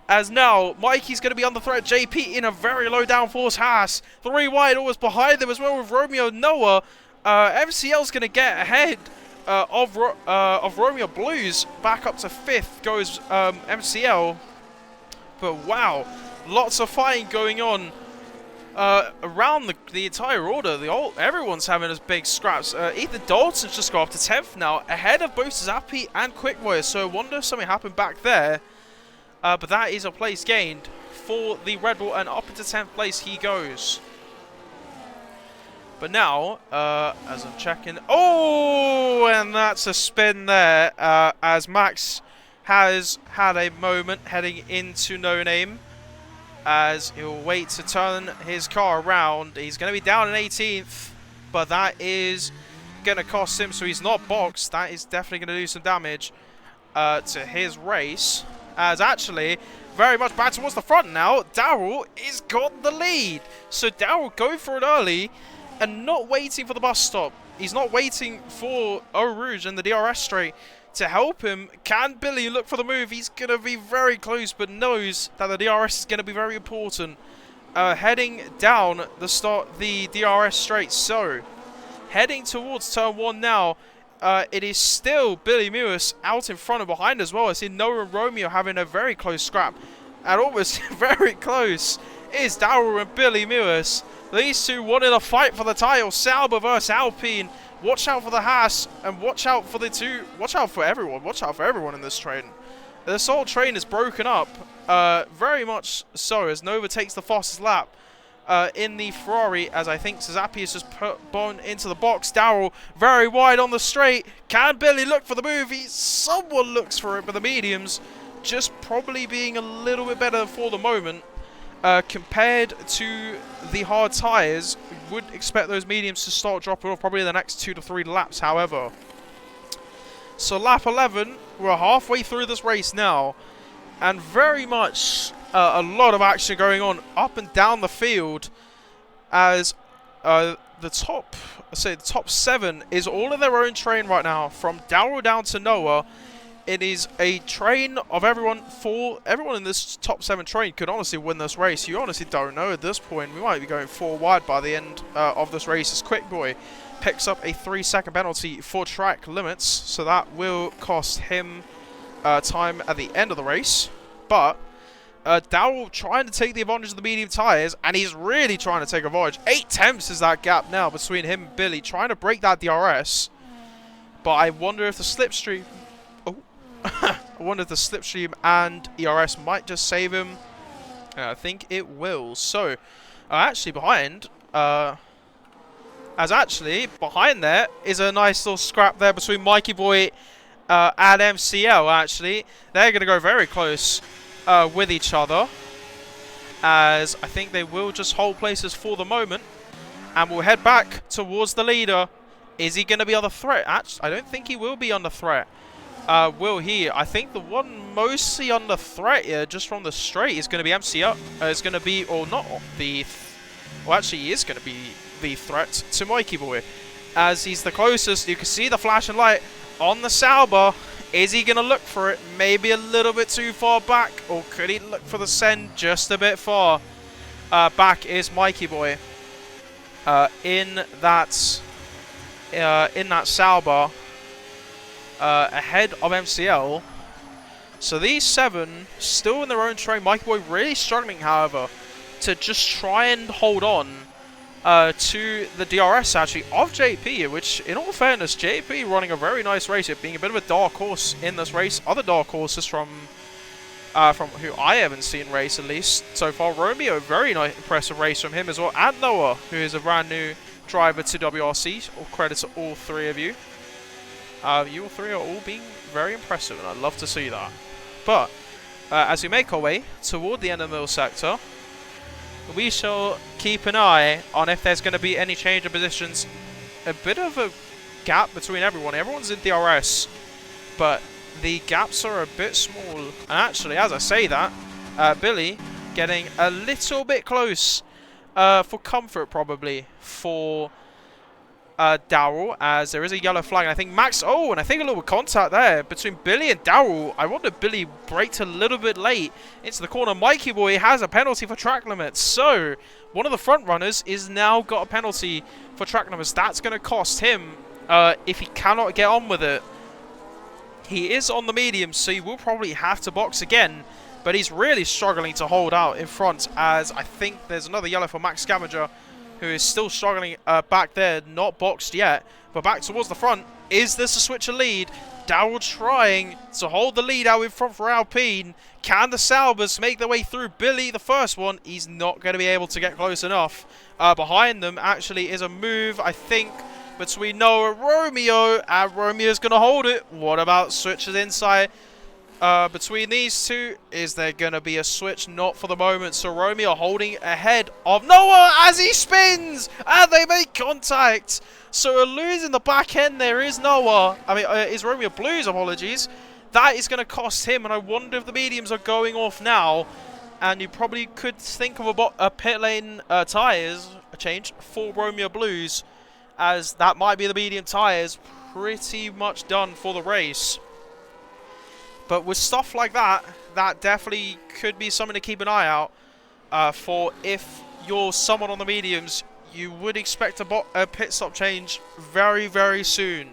As now Mikey's going to be under threat. JP in a very low downforce Haas. 3 wide always behind them as well with Romeo Noah. MCL's going to get ahead of Romeo Blues. Back up to 5th goes MCL. But wow, lots of fighting going on around the entire order. Everyone's having as big scraps. Ethan Dalton's just got up to 10th now, ahead of both Zappi and Quickboy. So I wonder if something happened back there. But that is a place gained for the Red Bull, and up into 10th place he goes. But now, as I'm checking... Oh! And that's a spin there, as Max has had a moment heading into No Name. As he'll wait to turn his car around. He's going to be down in 18th, but that is going to cost him, so he's not boxed. That is definitely going to do some damage to his race. As actually, very much back towards the front now, Daryl is got the lead. So Daryl going for it early and not waiting for the bus stop. He's not waiting for Eau Rouge and the DRS straight to help him. Can Billy look for the move? He's going to be very close, but knows that the DRS is going to be very important. Heading down the DRS straight. So, heading towards turn 1 now. It is still Billy Mewis out in front and behind as well. I see Noah and Romeo having a very close scrap. And almost very close is Daryl and Billy Mewis. These two wanted a fight for the title. Sauber versus Alpine. Watch out for the Haas and watch out for the two. Watch out for everyone. Watch out for everyone in this train. This whole train is broken up. Very much so, as Nova takes the fastest lap in the Ferrari, as I think Zappi has just put Bone into the box. Daryl very wide on the straight. Can Billy look for the move? Someone looks for it, but the mediums just probably being a little bit better for the moment. Compared to the hard tyres, we would expect those mediums to start dropping off probably in the next 2 to 3 laps, however. So lap 11, we're halfway through this race now, and very much a lot of action going on up and down the field, as the top 7 is all in their own train right now, from Daryl down to Noah. It is a train of everyone. Everyone in this top 7 train could honestly win this race. You honestly don't know at this point. We might be going 4 wide by the end of this race, as Quickboy picks up a 3-second penalty for track limits. So that will cost him time at the end of the race. But Daryl trying to take the advantage of the medium tyres, and he's really trying to take advantage. 8 tenths is that gap now between him and Billy, trying to break that DRS. But I wonder if the slipstream... I wonder if the slipstream and ERS might just save him. I think it will. So, actually behind there is a nice little scrap there between Mikey Boy and MCL, actually. They're going to go very close with each other, as I think they will just hold places for the moment. And we'll head back towards the leader. Is he going to be under threat? Actually, I don't think he will be under threat. Will he? I think the one mostly under threat here, just from the straight, is going to be MCL. Is going to be, or not the... Well, actually, he is going to be the threat to Mikey Boy, as he's the closest. You can see the flashing light on the Sauber. Is he going to look for it? Maybe a little bit too far back, or could he look for the send just a bit far? Back is Mikey Boy in that Sauber. Ahead of MCL. So these 7 still in their own train. Mikey Boy really struggling, however, to just try and hold on to the DRS actually of JP, which in all fairness, JP running a very nice race, it being a bit of a dark horse in this race. Other dark horses from who I haven't seen race at least so far. Romeo, very nice, impressive race from him as well, and Noah, who is a brand new driver to WRC. All credit to all three of you. You all three are all being very impressive, and I'd love to see that. But as we make our way toward the end of the middle sector, we shall keep an eye on if there's going to be any change of positions. A bit of a gap between everyone. Everyone's in DRS, but the gaps are a bit small. And actually, as I say that, Billy getting a little bit close for comfort, probably, for Darrell, as there is a yellow flag. And I think Max, and I think a little contact there between Billy and Darrell. I wonder if Billy braked a little bit late into the corner. Mikey Boy has a penalty for track limits. So, one of the front runners is now got a penalty for track limits. That's going to cost him if he cannot get on with it. He is on the medium, so he will probably have to box again. But he's really struggling to hold out in front, as I think there's another yellow for Max Scavenger, who is still struggling back there, not boxed yet, but back towards the front. Is this a switch of lead? Darrell trying to hold the lead out in front for Alpine. Can the Salbers make their way through? Billy, the first one, he's not going to be able to get close enough. Behind them actually is a move, I think, between Noah and Romeo, and Romeo's going to hold it. What about switches inside? Between these two, is there going to be a switch? Not for the moment. So Romeo holding ahead of Noah as he spins, and they make contact. So a lose in the back end. There is Noah. Is Romeo Blues? Apologies. That is going to cost him, and I wonder if the mediums are going off now. And you probably could think of a pit lane tyres change for Romeo Blues, as that might be the medium tyres pretty much done for the race. But with stuff like that, that definitely could be something to keep an eye out for. If you're someone on the mediums, you would expect a pit stop change very, very soon.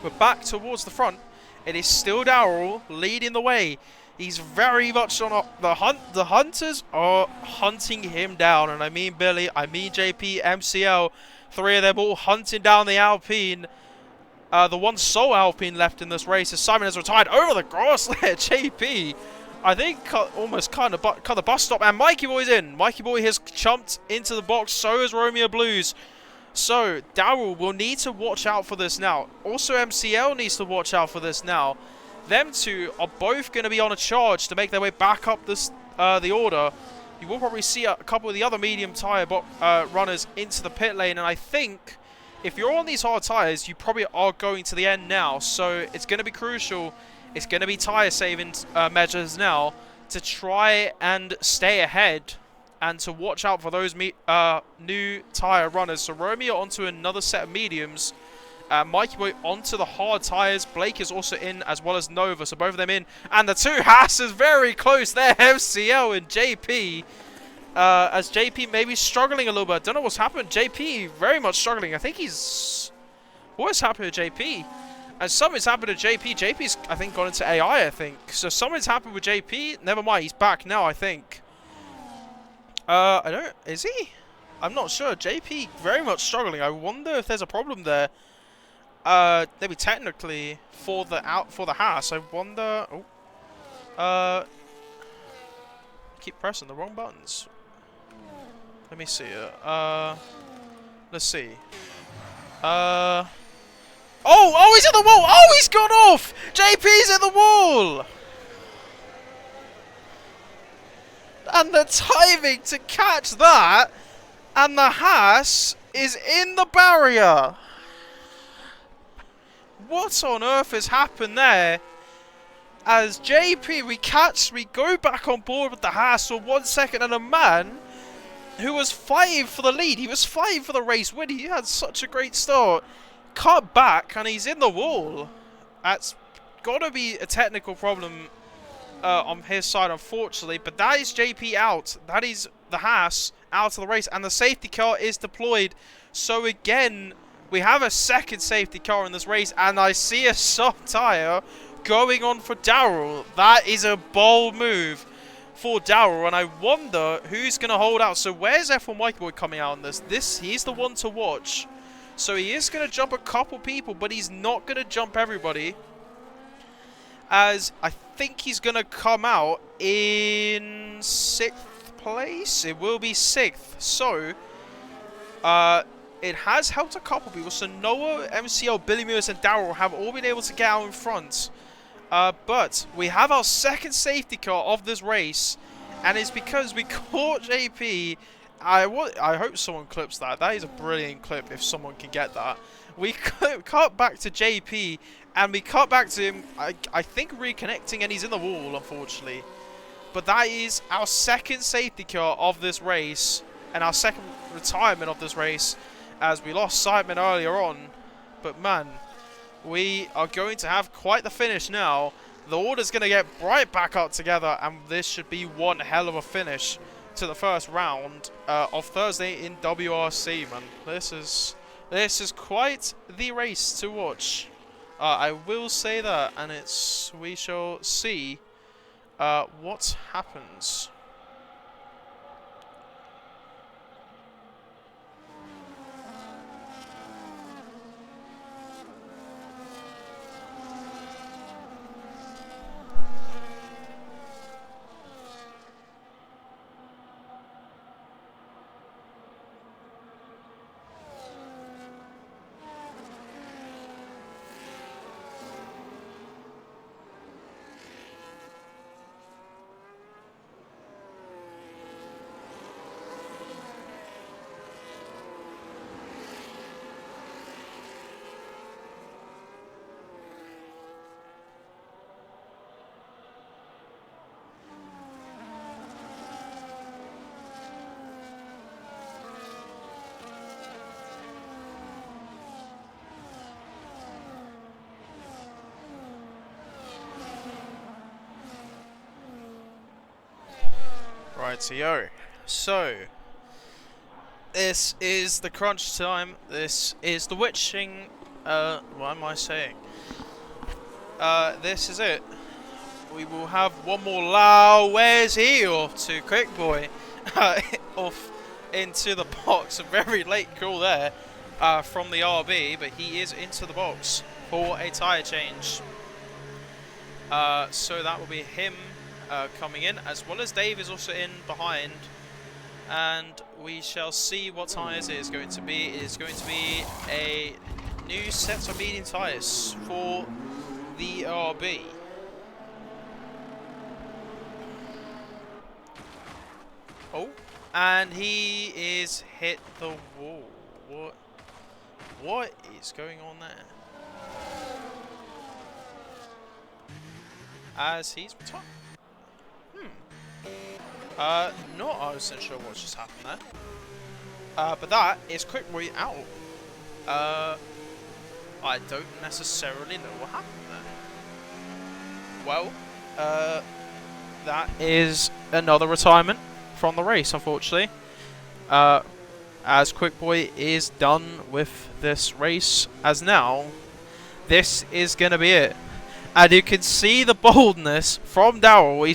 We're back towards the front. It is still Darrell leading the way. He's very much on the hunt. The hunters are hunting him down. And I mean Billy, I mean JP, MCL. Three of them all hunting down the Alpine. The one sole Alpine left in this race is Simon has retired over the grass there. JP, I think, almost cut the bus stop. And Mikey Boy's in. Mikey Boy has jumped into the box. So is Romeo Blues. So Darrell will need to watch out for this now. Also, MCL needs to watch out for this now. Them two are both going to be on a charge to make their way back up this the order. You will probably see a couple of the other medium tyre runners into the pit lane. And I think if you're on these hard tyres, you probably are going to the end now. So it's going to be crucial. It's going to be tyre saving measures now to try and stay ahead and to watch out for those new tyre runners. So Romeo onto another set of mediums. Mikey Boy onto the hard tyres. Blake is also in, as well as Nova. So both of them in. And the two Hasses very close there. MCL and JP. As JP maybe struggling a little bit. I don't know what's happened. JP very much struggling. I think he's... What's happened to JP? And something's happened to JP. JP's, I think, gone into AI, I think. So something's happened with JP. Never mind. He's back now, I think. I don't... Is he? I'm not sure. JP very much struggling. I wonder if there's a problem there. Maybe technically for the Haas. I wonder... Oh. Keep pressing the wrong buttons. Let me see it. Let's see. Oh, he's at the wall! Oh, he's gone off! JP's at the wall! And the timing to catch that, and the Haas is in the barrier. What on earth has happened there? As JP, we go back on board with the Haas for 1 second, and a man who was fighting for the lead, he was fighting for the race win, he had such a great start, cut back, and he's in the wall. That's got to be a technical problem on his side, unfortunately, but that is JP out. That is the Haas out of the race, and the safety car is deployed. So again, we have a second safety car in this race, and I see a soft tyre going on for Darrell. That is a bold move for Darrell, and I wonder who's going to hold out. So where's F1 Mikey Boy coming out on this? He's the one to watch. So he is going to jump a couple people, but he's not going to jump everybody, as I think he's going to come out in 6th place. It will be 6th. So it has helped a couple people. So Noah, MCL, Billy Lewis, and Darrell have all been able to get out in front. But we have our second safety car of this race, and it's because we caught JP. I hope someone clips that. That is a brilliant clip if someone can get that. We cut back to JP, and we cut back to him, I think reconnecting, and he's in the wall, unfortunately. But that is our second safety car of this race, and our second retirement of this race, as we lost Simon earlier on. But man, we are going to have quite the finish now. The order's going to get right back up together, and this should be one hell of a finish to the first round of Thursday in WRC, man. This is quite the race to watch. I will say that, and we shall see what happens. Rightio. So, this is the crunch time. This is the witching. What am I saying? This is it. We will have one more Lau. Where's he off to? Quick boy. Off into the box. A very late call there from the RB, but he is into the box for a tyre change. So that will be him coming in, as well as Dave is also in behind, and we shall see what tyres it is going to be. It is going to be a new set of medium tyres for the RB. Oh, and he is hit the wall. What is going on there? As he's retired. Not 100% sure what just happened there. But that is Quick Boy out. I don't necessarily know what happened there. Well, that is another retirement from the race, unfortunately. As Quick Boy is done with this race, as now, this is going to be it. And you can see the boldness from Darrell. He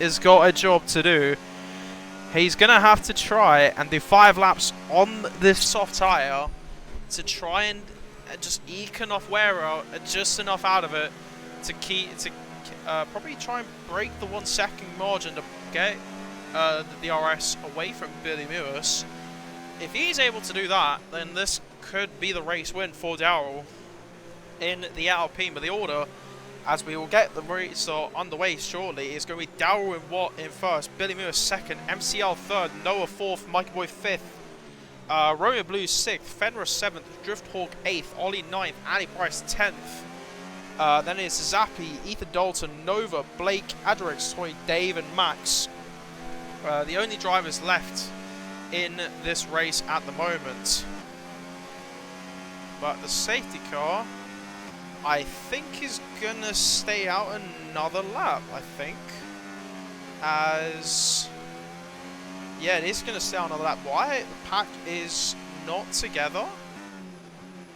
has got a job to do. He's gonna have to try and do 5 laps on this soft tire to try and just eke enough wear out, just enough out of it to probably try and break the 1 second margin to get the DRS away from Billy Lewis. If he's able to do that, then this could be the race win for Darrell in the Alpine. But the order, as we will get the race underway shortly, is going to be Darrell and Watt in first, Billy Lewis second, MCL third, Noah fourth, Mikey Boy fifth, Romeo Blue sixth, Fenrir seventh, Drifthawk eighth, Ollie ninth, Andy Price 10th. Then it's Zappy, Ethan Dalton, Nova, Blake, Adrix, Toy, Dave, and Max. The only drivers left in this race at the moment. But the safety car, I think, is gonna stay out another lap, I think. Yeah, it is gonna stay out another lap. Why the pack is not together?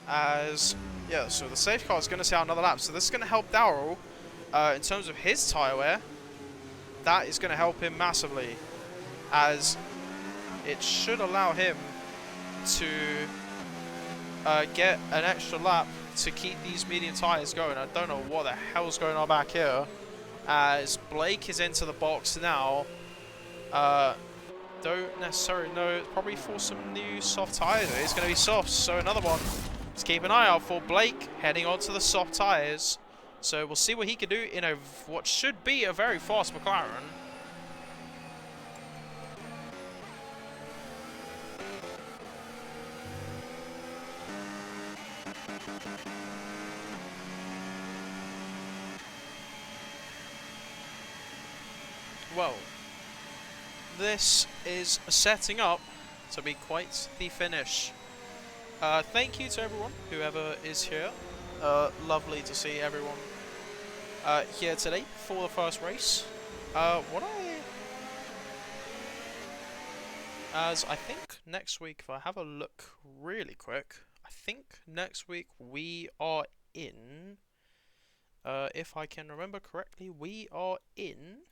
Yeah, so the safety car is gonna stay out another lap. So this is gonna help Darrell in terms of his tyre wear. that is going to help him massively, as it should allow him to get an extra lap to keep these medium tyres going. I don't know what the hell's going on back here, as Blake is into the box now. Don't necessarily know, probably for some new soft tyres. It's going to be soft, so another one to keep an eye out for. Blake heading on to the soft tyres, so we'll see what he can do in a what should be a very fast McLaren. Well, this is setting up to be quite the finish. Thank you to everyone, whoever is here. Lovely to see everyone here today for the first race. As I think next week, if I have a look really quick, I think next week we are in, if I can remember correctly, we are in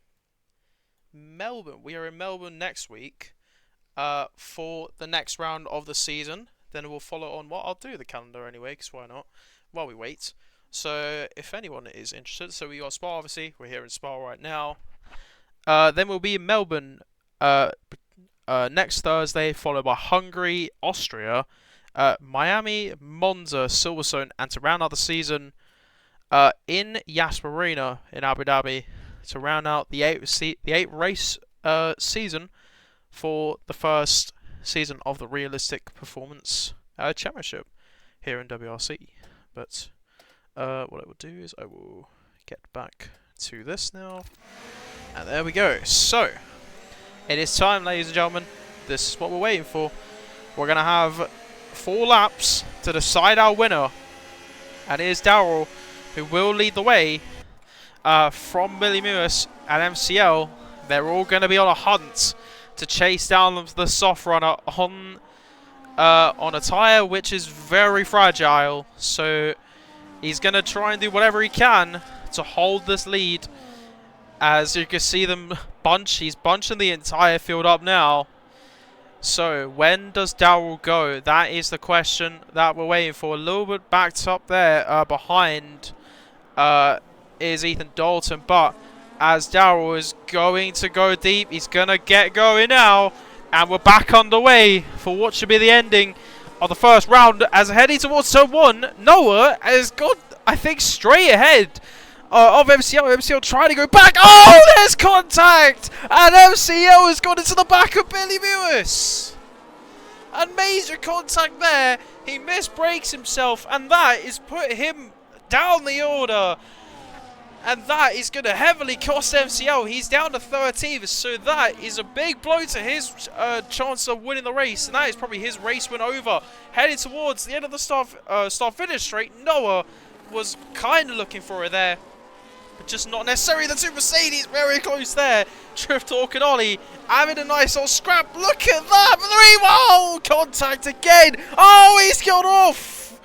Melbourne. We are in Melbourne next week for the next round of the season. Then we'll follow on. Well, I'll do the calendar anyway, because why not? While we wait. So if anyone is interested, so we got Spa, obviously. We're here in Spa right now. Then we'll be in Melbourne next Thursday, followed by Hungary, Austria, Miami, Monza, Silverstone, and to round out the season in Yas Marina in Abu Dhabi, to round out the eight race season for the first season of the Realistic Performance Championship here in WRC. But what I will do is I will get back to this now, and there we go. So it is time, ladies and gentlemen. This is what we're waiting for. We're gonna have 4 laps to decide our winner, and it is Daryl who will lead the way. From Billy Lewis and MCL, they're all going to be on a hunt to chase down the soft runner on a tyre which is very fragile. So he's going to try and do whatever he can to hold this lead. As you can see them bunch, he's bunching the entire field up now. So when does Daryl go? That is the question that we're waiting for. A little bit backed up there behind is Ethan Dalton, but as Daryl is going to go deep, he's going to get going now, and we're back underway for what should be the ending of the first round. As heading towards turn 1, Noah has got, I think, straight ahead of MCL. MCL trying to go back. Oh, there's contact, and MCL has gone into the back of Billy Lewis. And major contact there. He misbrakes himself, and that is put him down the order. And that is going to heavily cost MCL. He's down to 13th, so that is a big blow to his chance of winning the race. And that is probably his race win over. Heading towards the end of the start-finish straight, Noah was kind of looking for it there, but just not necessarily. The two Mercedes very close there. Drift Talk and Ollie having a nice old scrap. Look at that. 3-1 contact again. Oh, he's killed off.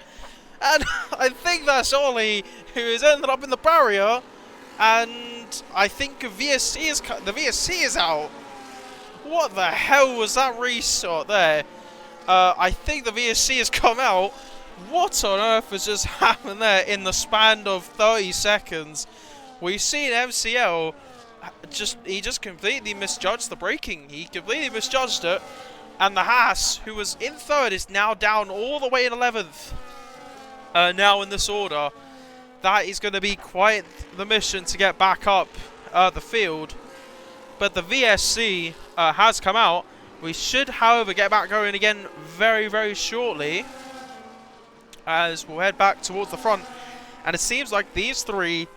And I think that's Ollie, who has ended up in the barrier, and I think the VSC is out. What the hell was that restart there? I think the VSC has come out. What on earth has just happened there in the span of 30 seconds? We've seen MCL he just completely misjudged the braking. He completely misjudged it, and the Haas, who was in 3rd, is now down all the way in 11th. Now in this order, that is going to be quite the mission to get back up the field. But the VSC has come out. We should, however, get back going again very, very shortly, as we'll head back towards the front. And it seems like these 3,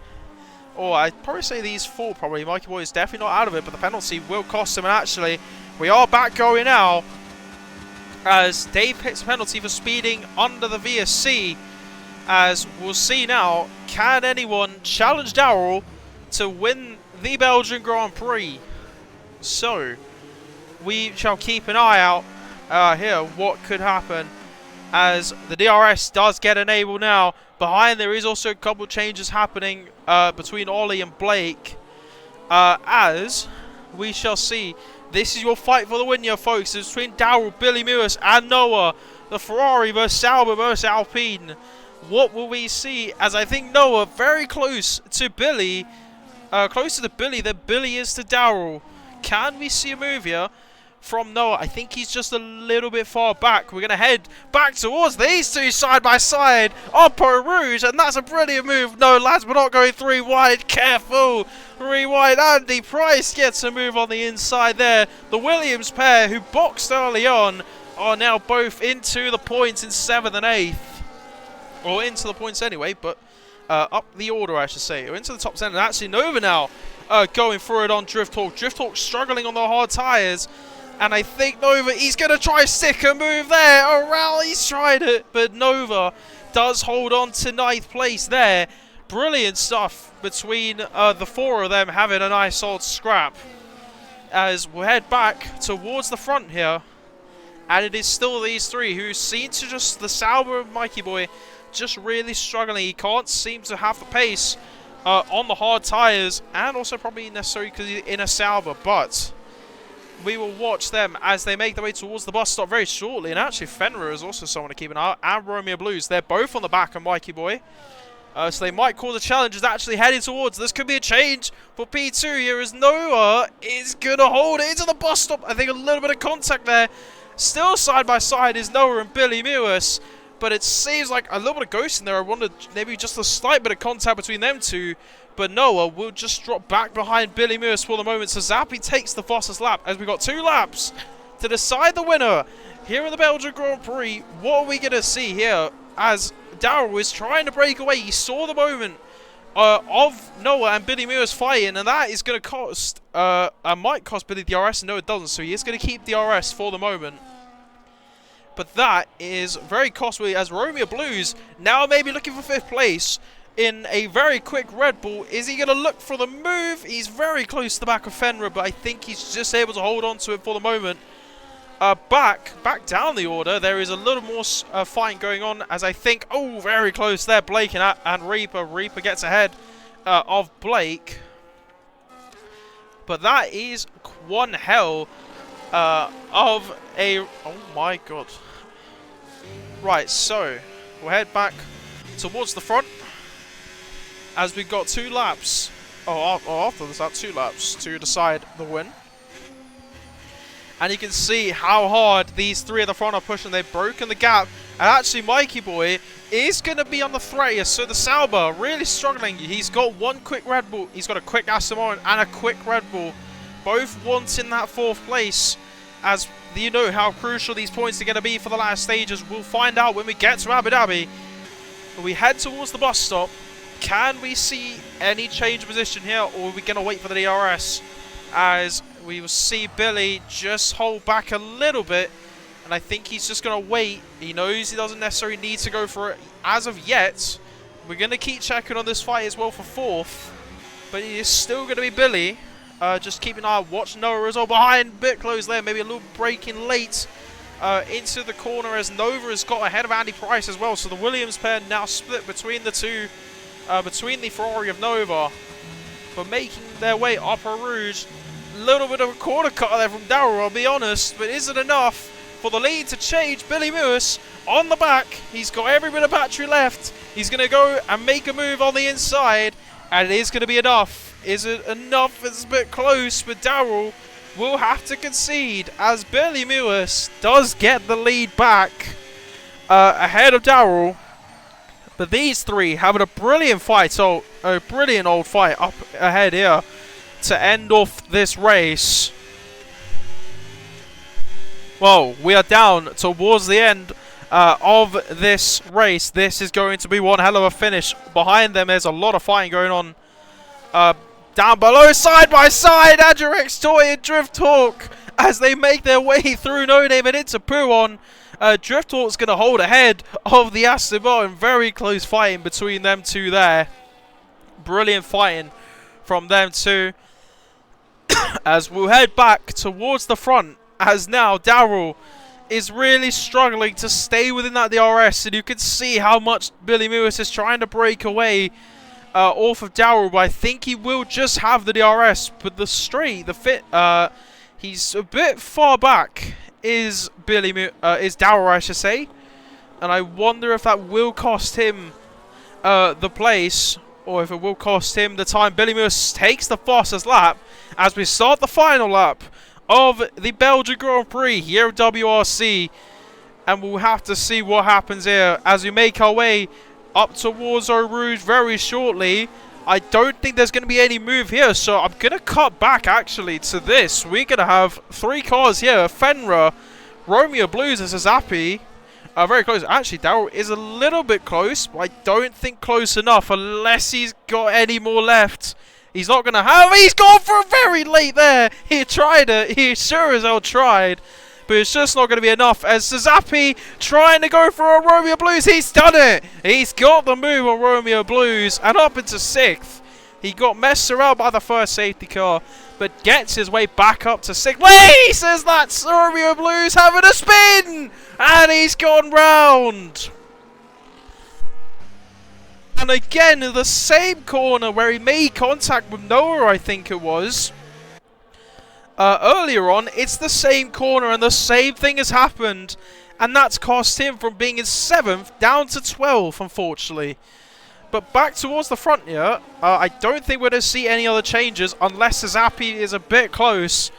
or I'd probably say these 4 probably. Mikey Boy is definitely not out of it, but the penalty will cost him. And actually, we are back going now, as Dave hits a penalty for speeding under the VSC. As we'll see now, can anyone challenge Daryl to win the Belgian Grand Prix? So we shall keep an eye out here what could happen, as the DRS does get enabled now. Behind there is also a couple changes happening between Ollie and Blake, as we shall see. This is your fight for the win here, folks. It's between Daryl, Billy Lewis, and Noah. The Ferrari versus Sauber versus Alpine. What will we see? As I think Noah very close to Billy. Closer to Billy than Billy is to Daryl. Can we see a move here from Noah? I think he's just a little bit far back. We're going to head back towards these two side by side on Peau Rouge, and that's a brilliant move. No, lads, we're not going 3 wide. Careful. Rewind. Andy Price gets a move on the inside there. The Williams pair, who boxed early on, are now both into the points in 7th and 8th. Or into the points anyway, but up the order, I should say. Or into the top 10. And actually, Nova now going through it on Drift Hawk. Drift Hawk struggling on the hard tyres. And I think Nova, he's going to try stick a move there. Around, he's tried it. But Nova does hold on to 9th place there. Brilliant stuff between the 4 of them having a nice old scrap. As we'll head back towards the front here. And it is still these 3 who seem to just, the Sauber Mikey boy, just really struggling. He can't seem to have the pace on the hard tyres. And also probably necessarily because he's in a Sauber. But we will watch them as they make their way towards the bus stop very shortly. And actually Fenrir is also someone to keep an eye on. And Romeo Blues. They're both on the back of Mikey boy. So they might call the challengers actually heading towards. This could be a change for P2 here as Noah is going to hold it into the bus stop. I think a little bit of contact there. Still side by side is Noah and Billy Lewis. But it seems like a little bit of ghosting there. I wondered maybe just a slight bit of contact between them two. But Noah will just drop back behind Billy Lewis for the moment. So Zappi takes the fastest lap as we got 2 laps to decide the winner here in the Belgian Grand Prix. What are we going to see here as Daryl is trying to break away? He saw the moment of Noah and Billy Lewis fighting, and that is going to cost, might cost Billy DRS. No, it doesn't. So he is going to keep DRS for the moment. But that is very costly as Romeo Blues now maybe looking for 5th place in a very quick Red Bull. Is he going to look for the move? He's very close to the back of Fenrir, but I think he's just able to hold on to it for the moment. Back down the order, there is a little more fighting going on as I think, oh, very close there, Blake and Reaper. Reaper gets ahead of Blake. But that is one hell of a, oh my god. Right, so we'll head back towards the front as we've got 2 laps, after this lap, 2 laps to decide the win. And you can see how hard these 3 at the front are pushing. They've broken the gap. And actually, Mikey boy is going to be on the threat here. So the Sauber really struggling. He's got 1 quick Red Bull. He's got a quick Aston Martin and a quick Red Bull. Both wanting that 4th place. As you know how crucial these points are going to be for the last stages. We'll find out when we get to Abu Dhabi. When we head towards the bus stop. Can we see any change of position here? Or are we going to wait for the DRS? As we will see Billy just hold back a little bit. And I think he's just going to wait. He knows he doesn't necessarily need to go for it as of yet. We're going to keep checking on this fight as well for 4th. But it is still going to be Billy. Just keep an eye. Watch Noah as well behind. Bit close there. Maybe a little breaking late into the corner as Nova has got ahead of Andy Price as well. So the Williams pair now split between the 2. Between the Ferrari of Nova. But making their way up a Rouge. Little bit of a corner cut there from Daryl, I'll be honest, but is it enough for the lead to change? Billy Lewis on the back. He's got every bit of battery left. He's going to go and make a move on the inside, and it is going to be enough. Is it enough? It's a bit close, but Daryl will have to concede as Billy Lewis does get the lead back ahead of Daryl. But these 3 having a brilliant fight, so a brilliant old fight up ahead here to end off this race. Well, we are down towards the end of this race. This is going to be one hell of a finish. Behind them, there's a lot of fighting going on. Down below, side by side, Ajarex Toy and Drift Hawk as they make their way through No Name and into Puon. Drift Hawk's going to hold ahead of the Aston Martin. Very close fighting between them 2 there. Brilliant fighting from them 2. As we'll head back towards the front, as now Daryl is really struggling to stay within that DRS, and you can see how much Billy Lewis is trying to break away off of Darrell, but I think he will just have the DRS. But the straight, the fit, he's a bit far back. Is Darrell, I should say, and I wonder if that will cost him the place, or if it will cost him the time. Billy Moose takes the fastest lap as we start the final lap of the Belgian Grand Prix here at WRC, and we'll have to see what happens here as we make our way up towards Eau Rouge very shortly. I don't think there's going to be any move here, so I'm going to cut back actually to this. We're going to have 3 cars here: Fenra, Romeo Blues, and Zappy. Very close. Actually, Darrell is a little bit close, but I don't think close enough unless he's got any more left. He's not going to have. He's gone for a very late there. He tried it. He sure as hell tried. But it's just not going to be enough as Zappy trying to go for a Romeo Blues. He's done it. He's got the move on Romeo Blues and up into 6th. He got messed around by the first safety car, but gets his way back up to 6th. Wait, says that's Romeo Blues having a spin. And he's gone round. And again, in the same corner where he made contact with Noah, I think it was. Earlier on, it's the same corner and the same thing has happened. And that's cost him from being in 7th down to 12th, unfortunately. But back towards the front here, I don't think we're going to see any other changes unless Zappy is a bit close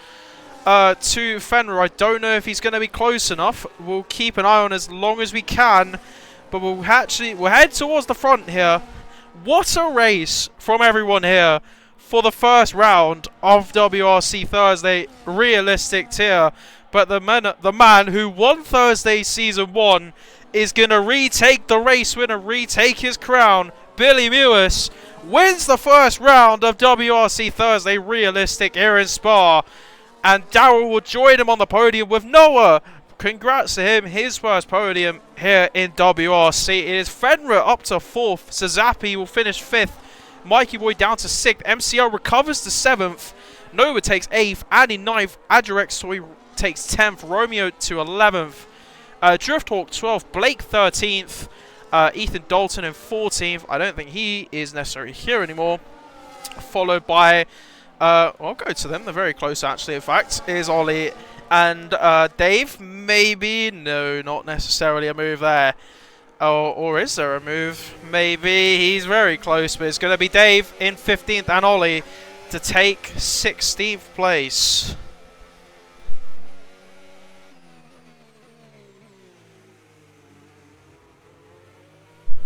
to Fenrir. I don't know if he's going to be close enough. We'll keep an eye on as long as we can. But we'll head towards the front here. What a race from everyone here for the first round of WRC Thursday Realistic Tier. But the man who won Thursday Season 1 is going to retake the race winner, retake his crown. Billy Mewis wins the first round of WRC Thursday Realistic here in Spa. And Darrell will join him on the podium with Noah. Congrats to him, his first podium here in WRC. It is Fenrir up to 4th. Zappy will finish 5th. Mikey Boy down to 6th. MCL recovers to 7th. Noah takes 8th. Andy 9th. Adrex Toy takes 10th. Romeo to 11th. Drifthawk 12th. Blake 13th. Ethan Dalton in 14th. I don't think he is necessarily here anymore. Followed by... I'll go to them. They're very close, actually. In fact, is Ollie and Dave. Maybe. No, not necessarily a move there. Or is there a move? Maybe. He's very close, but it's going to be Dave in 15th and Ollie to take 16th place.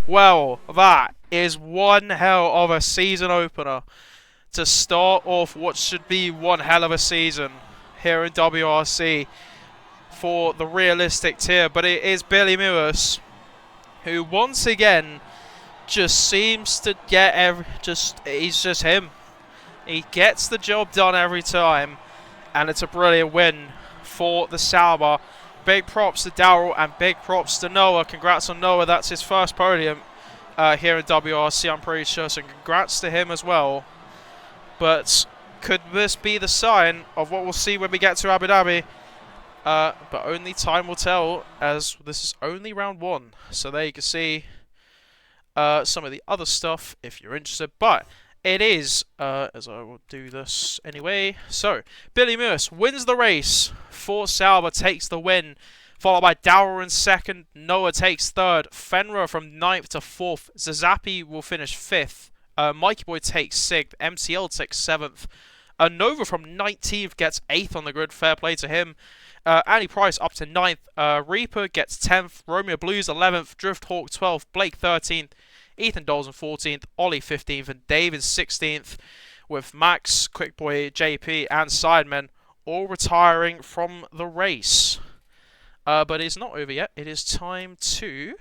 Well, that is one hell of a season opener to start off what should be one hell of a season here in WRC for the realistic tier. But it is Billy Mewis who once again just seems to get he's just him. He gets the job done every time, and it's a brilliant win for the Sauber. Big props to Darrell and big props to Noah. Congrats on Noah. That's his first podium here in WRC, I'm pretty sure. So congrats to him as well. But could this be the sign of what we'll see when we get to Abu Dhabi? But only time will tell, as this is only round 1. So there you can see some of the other stuff if you're interested. But it is, as I will do this anyway. So, Billy Mewis wins the race for Sauber, takes the win. Followed by Darrell in 2nd. Noah takes 3rd. Fenrir from 9th to 4th. Zazapi will finish 5th. Mikey Boy takes 6th. MCL takes 7th. Nova from 19th gets 8th on the grid. Fair play to him. Andy Price up to 9th. Reaper gets 10th. Romeo Blues 11th. Drifthawk 12th. Blake 13th. Ethan Dolls in 14th, Ollie 15th, and David 16th, with Max, Quick Boy, JP, and Sidemen all retiring from the race. But it's not over yet. It is time to...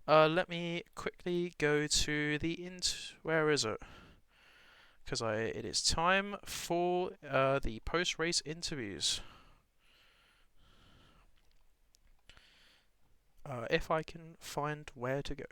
let me quickly go to the... Where is it? Because it is time for the post-race interviews. If I can find where to go.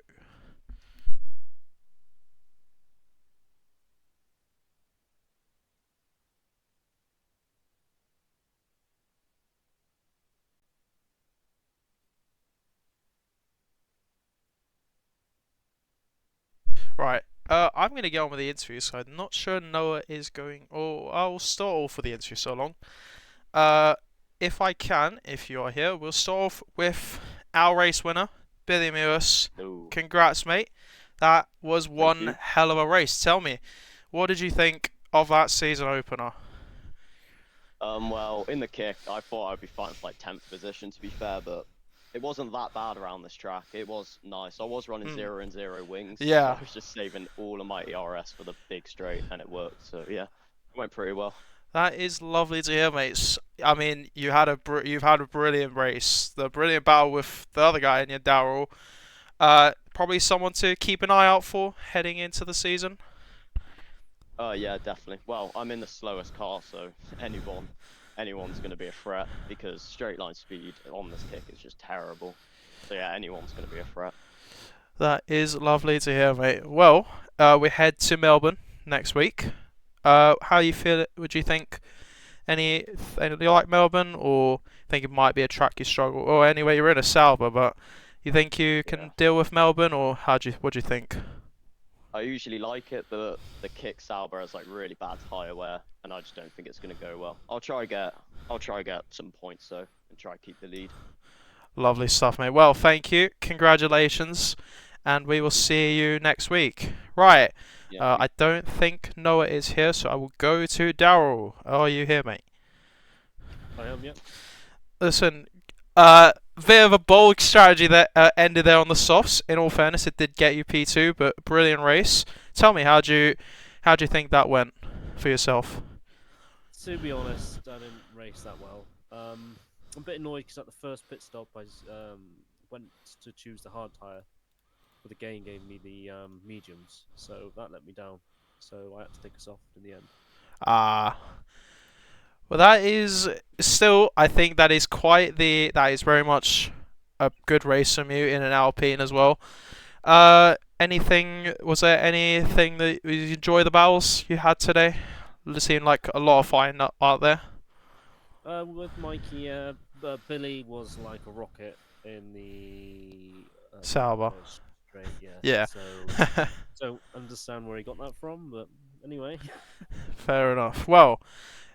Right, I'm going to get on with the interview, so I'm not sure Noah is going. Or I'll start off with the interview so long. Uh, if I can, if you are here, we'll start off with our race winner, Billy Lewis. No, Congrats, mate. That was thank one you. hell of a race. Tell me, what did you think of that season opener? Well, in the kick, I thought I'd be fighting for like 10th position to be fair, but it wasn't that bad around this track. It was nice. I was running Hmm. 0 and 0 wings, so Yeah, I was just saving all of my ERS for the big straight, and it worked. So yeah, it went pretty well. that is lovely to hear, mates. I mean, you've had a brilliant race, the brilliant battle with the other guy in your Daryl. Probably someone to keep an eye out for heading into the season. Yeah, definitely. Well, I'm in the slowest car, so anyone's going to be a threat because straight line speed on this kick is just terrible. So yeah, anyone's going to be a threat. That is lovely to hear, mate. Well, we head to Melbourne next week. How you feel? Would you think do you like Melbourne, or think it might be a track you struggle? Or anyway, you're in a Sauber, but you think you Yeah. can deal with Melbourne, or what do you think? I usually like it, but the kick Sauber has like really bad tire wear, and I just don't think it's gonna go well. I'll try get some points though, and try keep the lead. Lovely stuff, mate. Well, thank you. Congratulations, and we will see you next week. Right. Yeah, thank I don't think Noah is here, so I will go to Daryl. Are you here, mate? I am, yeah. Listen, bit of a bold strategy that ended there on the softs. In all fairness, it did get you P2, but brilliant race. Tell me, how do you think that went for yourself? To be honest, I didn't race that well. I'm a bit annoyed because at the first pit stop, I went to choose the hard tyre, but the game gave me the mediums, so that let me down. So I had to take us off in the end. Ah, well, that is still. I think that is That is very much a good race from you in an Alpine as well. Anything? Was there anything that you enjoy the battles you had today? It seemed like a lot of fighting out there. With Mikey, Billy was like a rocket in the Sauber. first straight, yeah. Yeah. So don't understand where he got that from, but anyway. Fair enough. Well,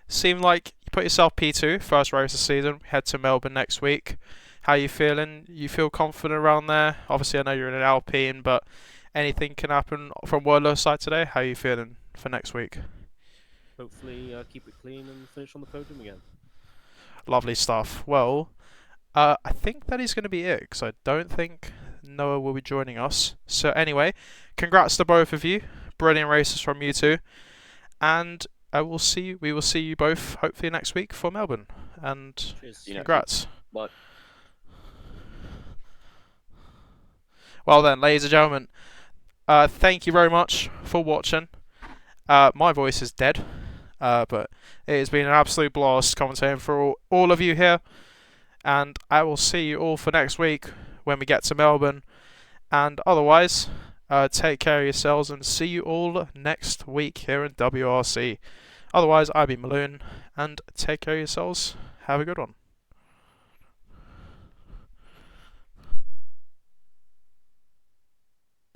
seemed like you put yourself P2, first race of the season. Head to Melbourne next week. How you feeling? You feel confident around there? Obviously, I know you're in an Alpine, but anything can happen from Wordlow's side today. How you feeling for next week? Hopefully, keep it clean and finish on the podium again. Lovely stuff. Well, I think that is going to be it, because I don't think Noah will be joining us. So anyway, congrats to both of you. Brilliant races from you two. And we will see you both hopefully next week for Melbourne. And Cheers. you know, congrats. but Well then, ladies and gentlemen, thank you very much for watching. My voice is dead, but it has been an absolute blast commentating for all of you here. And I will see you all for next week when we get to Melbourne. And otherwise, take care of yourselves and see you all next week here in WRC. Otherwise, I've been Maloon, and take care of yourselves. Have a good one.